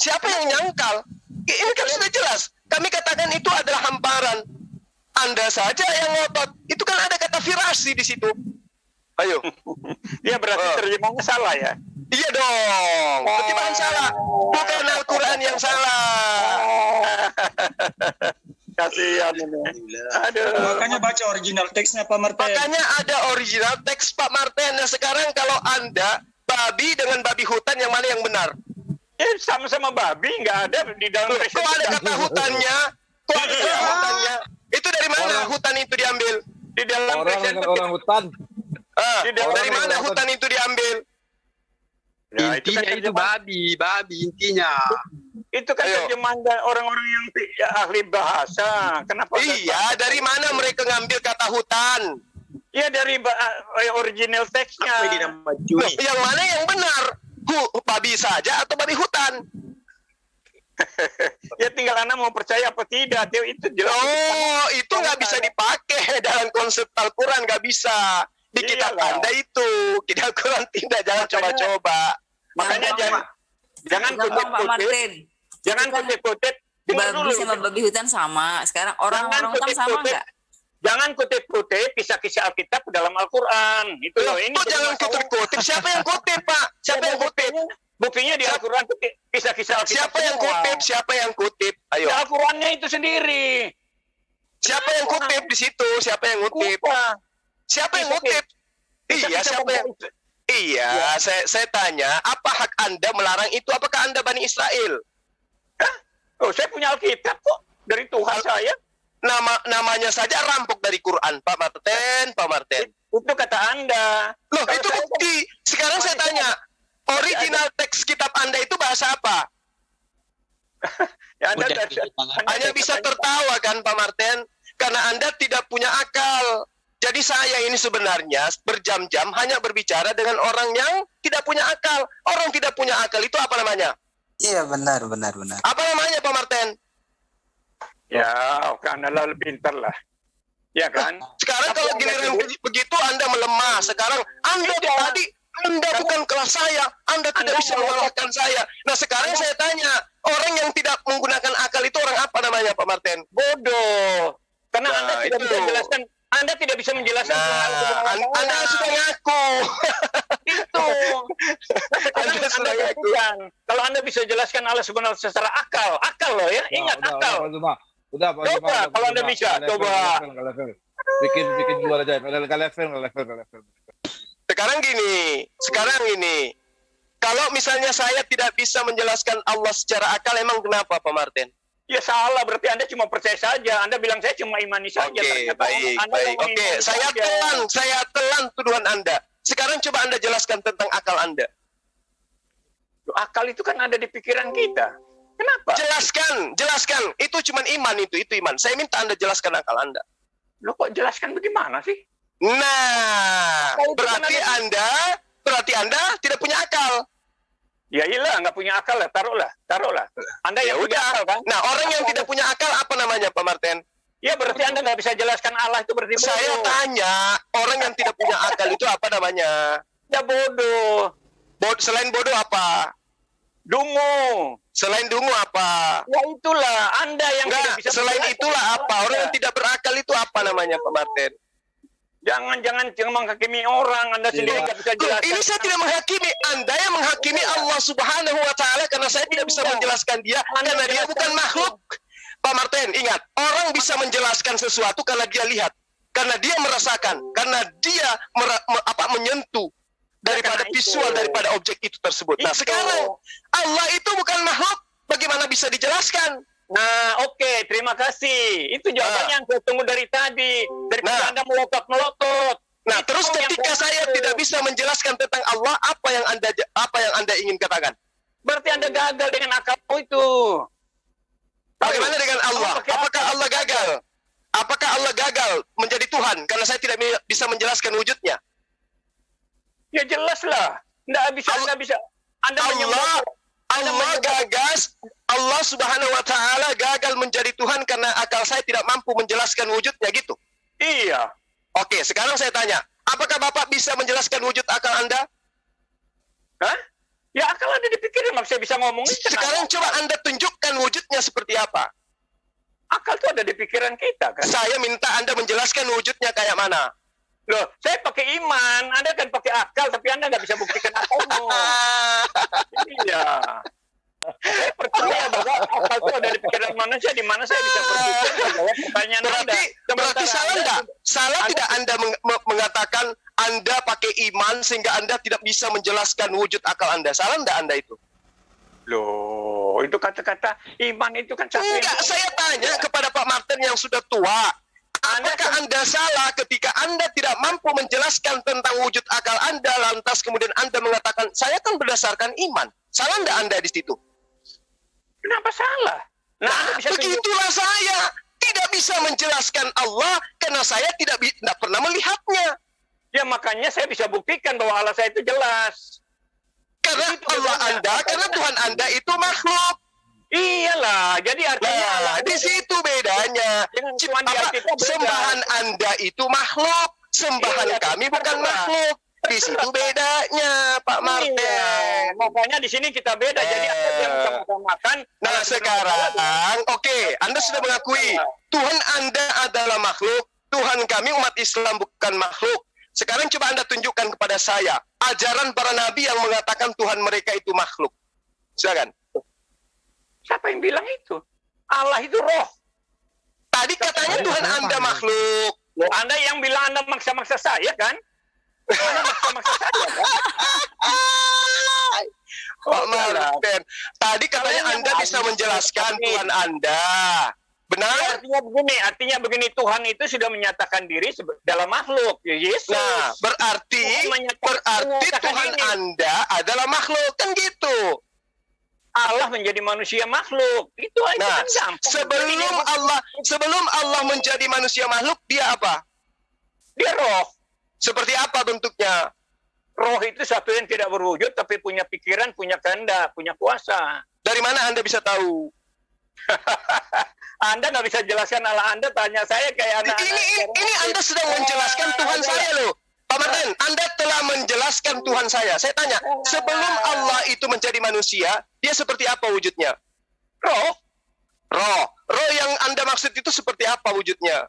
Siapa yang nyangkal? Ini kan sudah jelas. Kami katakan itu adalah hamparan. Anda saja yang ngotot. Itu kan ada kata firasi di situ. Ayo. Ya berarti terjemahnya salah ya? Iya dong. Terjemahan salah. Bukan Al-Quran yang salah. Kasihan ini. Aduh. Makanya baca original teksnya Pak Martin. Makanya ada original teks Pak Martin. Nah sekarang kalau Anda babi dengan babi hutan yang mana yang benar? Ya sama-sama babi, nggak ada di dalam. Kok ada kata hutannya? Kok ada kata hutannya? Itu dari mana hutan itu diambil? Di dalam orang hutan. Dari mana hutan itu diambil? Ya, intinya itu babi intinya. Itu kan terjemahan orang-orang yang ahli bahasa. Kenapa? Iya, dari mana mereka ngambil kata hutan? Ya dari original teksnya. Yang mana yang benar? Babi saja atau babi hutan? Ya tinggal Anda mau percaya apa tidak. Itu jelas. Oh, itu nggak bisa dipakai dalam konsep Al-Quran, nggak bisa. Di kitab Anda itu, kitab Al-Quran tidak, jangan coba-coba. Makanya jangan kutip-kutip. Jangan kutip-kutip. Babi sama babi hutan sama. Sekarang orang-orang hutan sama nggak? Jangan kutip-kutip kisah-kisah Alkitab dalam Al-Quran. Itu loh. Ini jangan kutip-kutip. Siapa yang kutip, Pak? Siapa yang kutip? Buktinya di Al-Quran kisah-kisah Alkitab. Siapa yang kutip? Siapa yang kutip? Ayo. Di Al-Qurannya itu sendiri. Siapa yang kutip di situ? Siapa yang kutip? Siapa yang kutip? Iya, siapa yang? Iya, saya tanya, apa hak Anda melarang itu? Apakah Anda Bani Israel? Oh, saya punya Alkitab kok dari Tuhan saya. Namanya saja rampok dari Quran, Pak Martin. Itu kata Anda. Loh, itu bukti. Sekarang saya tanya, original teks kitab Anda itu bahasa apa? Ya, hanya bisa tertawa kan, Pak Martin? Karena Anda tidak punya akal. Jadi saya ini sebenarnya berjam-jam hanya berbicara dengan orang yang tidak punya akal. Orang tidak punya akal itu apa namanya? Iya, benar. Apa namanya, Pak Martin? Ya, karena lebih pintar lah. Ya kan? Sekarang kalau giliran begitu Anda melemah. Sekarang Anda tadi Anda bukan kelas saya. Anda tidak bisa mengalahkan saya. Nah sekarang saya tanya, orang yang tidak menggunakan akal itu orang apa namanya, Pak Martin? Bodoh. Karena Anda tidak bisa menjelaskan. Anda tidak bisa menjelaskan. Anda sudah ngaku. Itu. Anda sudah ngaku. Kalau Anda bisa jelaskan Allah Subhanahu secara akal loh ya. Ingat akal. Udah, coba kalau Anda bisa, coba. Bikin juara aja. Level. Sekarang gini. Kalau misalnya saya tidak bisa menjelaskan Allah secara akal, emang kenapa, Pak Martin? Ya salah, berarti Anda cuma percaya saja. Anda bilang saya cuma imani saja. Oke, baik. Oke, saya telan tuduhan Anda. Sekarang coba Anda jelaskan tentang akal Anda. Akal itu kan ada di pikiran kita. Kenapa? Jelaskan. Itu cuma iman itu iman. Saya minta Anda jelaskan akal Anda. Loh kok jelaskan bagaimana sih? Nah, berarti Anda tidak punya akal. Ya iyalah, nggak punya akal lah, taruhlah. Anda yang punya akal kan? Nah, orang yang tidak punya akal apa namanya, Pak Martin? Ya berarti Anda nggak bisa jelaskan Allah itu berarti bodoh. Saya tanya, orang yang tidak punya akal itu apa namanya? Ya bodoh. Selain bodoh apa? Dungu. Selain dungu apa? Ya itulah, Anda yang tidak bisa. Selain itulah apa? Orang yang tidak berakal itu apa namanya, Pak Martin? Jangan menghakimi orang. Anda sendiri nggak bisa jelaskan. Ini saya tidak menghakimi. Anda yang menghakimi Allah Subhanahu wa Ta'ala karena saya tidak bisa menjelaskan dia karena dia bukan makhluk. Pak Martin, ingat, orang bisa menjelaskan sesuatu karena dia lihat, karena dia merasakan, karena dia menyentuh daripada visual daripada objek itu tersebut. Nah, sekarang Allah itu bukan makhluk, bagaimana bisa dijelaskan? Nah, oke, terima kasih. Itu jawabannya yang saya tunggu dari tadi. Daripada Anda melotot-melotot. Nah, terus ketika saya tidak bisa menjelaskan tentang Allah, apa yang Anda ingin katakan? Berarti Anda gagal dengan akalmu itu. Bagaimana dengan Allah? Apakah Allah gagal? Apakah Allah gagal menjadi Tuhan karena saya tidak bisa menjelaskan wujudnya? Ya jelaslah. Anda bisa. Allah gagas, Allah Subhanahu wa Ta'ala gagal menjadi Tuhan karena akal saya tidak mampu menjelaskan wujudnya gitu. Iya. Oke, sekarang saya tanya, apakah Bapak bisa menjelaskan wujud akal Anda? Hah? Ya akal ada di pikiran, maksudnya bisa ngomong. Sekarang coba Anda tunjukkan wujudnya seperti apa. Akal itu ada di pikiran kita kan. Saya minta Anda menjelaskan wujudnya kayak mana. Loh, saya pakai iman, Anda kan pakai akal, tapi Anda nggak bisa buktikan akalmu. Iya. Saya percaya bahwa akal itu ada di pikiran manusia, di mana saya bisa berpikir menjawab pertanyaan Anda. Berarti salah enggak? Salah tidak Anda mengatakan Anda pakai iman sehingga Anda tidak bisa menjelaskan wujud akal Anda? Salah enggak Anda itu? Loh, itu kata-kata iman itu kan satu. Enggak, saya tanya kepada Pak Martin yang sudah tua. Apakah Anda salah ketika Anda tidak mampu menjelaskan tentang wujud akal Anda, lantas kemudian Anda mengatakan, saya kan berdasarkan iman. Salah enggak Anda di situ? Kenapa salah? Nah, begitulah saya. Tidak bisa menjelaskan Allah karena saya tidak pernah melihatnya. Ya makanya saya bisa buktikan bahwa Allah saya itu jelas. Karena Allah Anda, karena Tuhan Anda itu makhluk. Iyalah, jadi artinya di situ bedanya. Sembahan Anda itu makhluk, sembahan kami bukan makhluk. Di situ bedanya, Pak Martin. Makanya di sini kita beda. Jadi Anda yang sama-samakan. Nah sekarang, oke, Anda sudah mengakui Tuhan Anda adalah makhluk, Tuhan kami umat Islam bukan makhluk. Sekarang coba Anda tunjukkan kepada saya ajaran para nabi yang mengatakan Tuhan mereka itu makhluk. Silakan. Siapa yang bilang itu? Allah itu roh. Tadi katanya Tuhan Anda makhluk. Loh, Anda yang bilang Anda maksa-maksa saya kan? Anda maksa-maksa saya kan? Pak Martin, tadi katanya Anda bisa menjelaskan Tuhan Anda. Benar? Artinya begini, Tuhan itu sudah menyatakan diri dalam makhluk. Yesus. Nah, berarti Tuhan Anda adalah makhluk, kan gitu. Allah menjadi manusia makhluk. Itu aja kan gampang. Sebelum Allah menjadi manusia makhluk, dia apa? Dia roh. Seperti apa bentuknya? Roh itu satu yang tidak berwujud, tapi punya pikiran, punya kehendak, punya kuasa. Dari mana Anda bisa tahu? Anda nggak bisa jelaskan Allah Anda, tanya saya kayak anak-anak. Ini Anda sedang menjelaskan Tuhan saya loh. Pak Martin, Anda telah menjelaskan Tuhan saya. Saya tanya, sebelum Allah itu menjadi manusia, dia seperti apa wujudnya? Roh. Roh yang Anda maksud itu seperti apa wujudnya?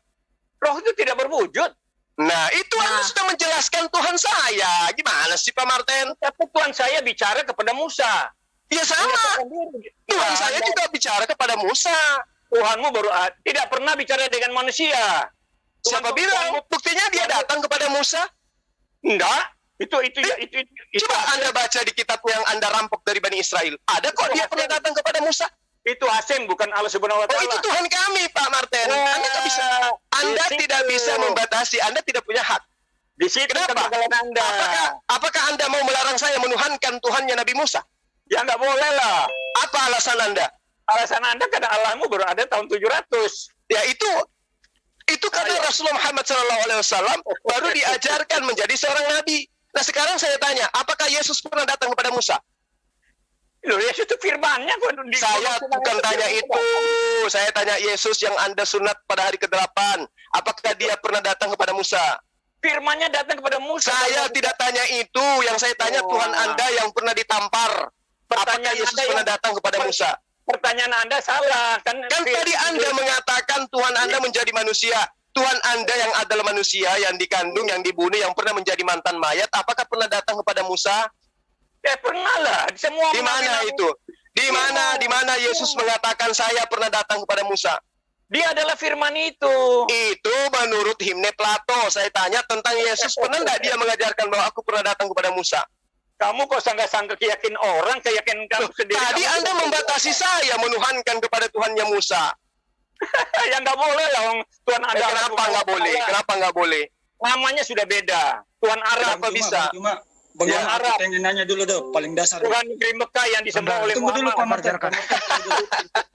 Roh itu tidak berwujud. Nah, itu Anda sudah menjelaskan Tuhan saya. Gimana sih Pak Martin? Tapi Tuhan saya bicara kepada Musa. Ya sama. Tuhan saya juga bicara kepada Musa. Tuhanmu baru tidak pernah bicara dengan manusia. Siapa bilang? Buktinya dia datang kepada Musa? Enggak. Itu. Coba Anda baca di kitab yang Anda rampok dari Bani Israel. Ada kok dia pernah datang kepada Musa? Itu Hasim, bukan Allah Subhanahu wa Ta'ala. Oh, itu Tuhan kami, Pak Martin. Anda nggak bisa. Anda tidak bisa membatasi. Anda tidak punya hak. Di situ kegagalan Anda. Apakah Anda mau melarang saya menuhankan Tuhannya Nabi Musa? Ya nggak boleh lah. Apa alasan Anda? Alasan Anda karena Allahmu baru ada tahun 700. Ya itu karena Rasulullah Muhammad SAW baru diajarkan menjadi seorang nabi. Nah sekarang saya tanya, apakah Yesus pernah datang kepada Musa? Loh, Yesus itu firman-Nya. Saya bukan tanya itu. Saya tanya Yesus yang Anda sunat pada hari ke-8. Apakah dia pernah datang kepada Musa? Firman-Nya datang kepada Musa. Saya tidak tanya itu. Yang saya tanya Tuhan Anda yang pernah ditampar. Apakah Yesus pernah datang kepada Musa? Pertanyaan Anda salah. Kan tadi Anda mengatakan Tuhan Anda menjadi manusia. Tuhan Anda yang adalah manusia, yang dikandung, yang dibunuh, yang pernah menjadi mantan mayat, apakah pernah datang kepada Musa? Ya pernah lah. Semua di mana itu? Di mana Yesus mengatakan saya pernah datang kepada Musa? Dia adalah firman itu. Itu menurut himne Plato. Saya tanya tentang Yesus, pernah nggak dia mengajarkan bahwa aku pernah datang kepada Musa? Kamu kok sangka-sangka keyakin orang, keyakinan kamu sendiri. Tadi Anda membatasi saya menuhankan kepada Tuhannya Musa. Ya nggak boleh lah, Tuhan ada. Kenapa nggak boleh? Kenapa nggak boleh? Namanya sudah beda. Tuhan Arab apa bisa? Bang Arab. Pengen nanya dulu dong, paling dasar. Tuhan negeri Mekah yang disembah oleh Muhammad. Tunggu dulu Pak Martin.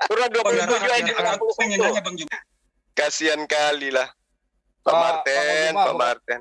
Surah 27 ayat 30. Pengen nanya Bang Juma. Kasihan kali lah. Pak Martin.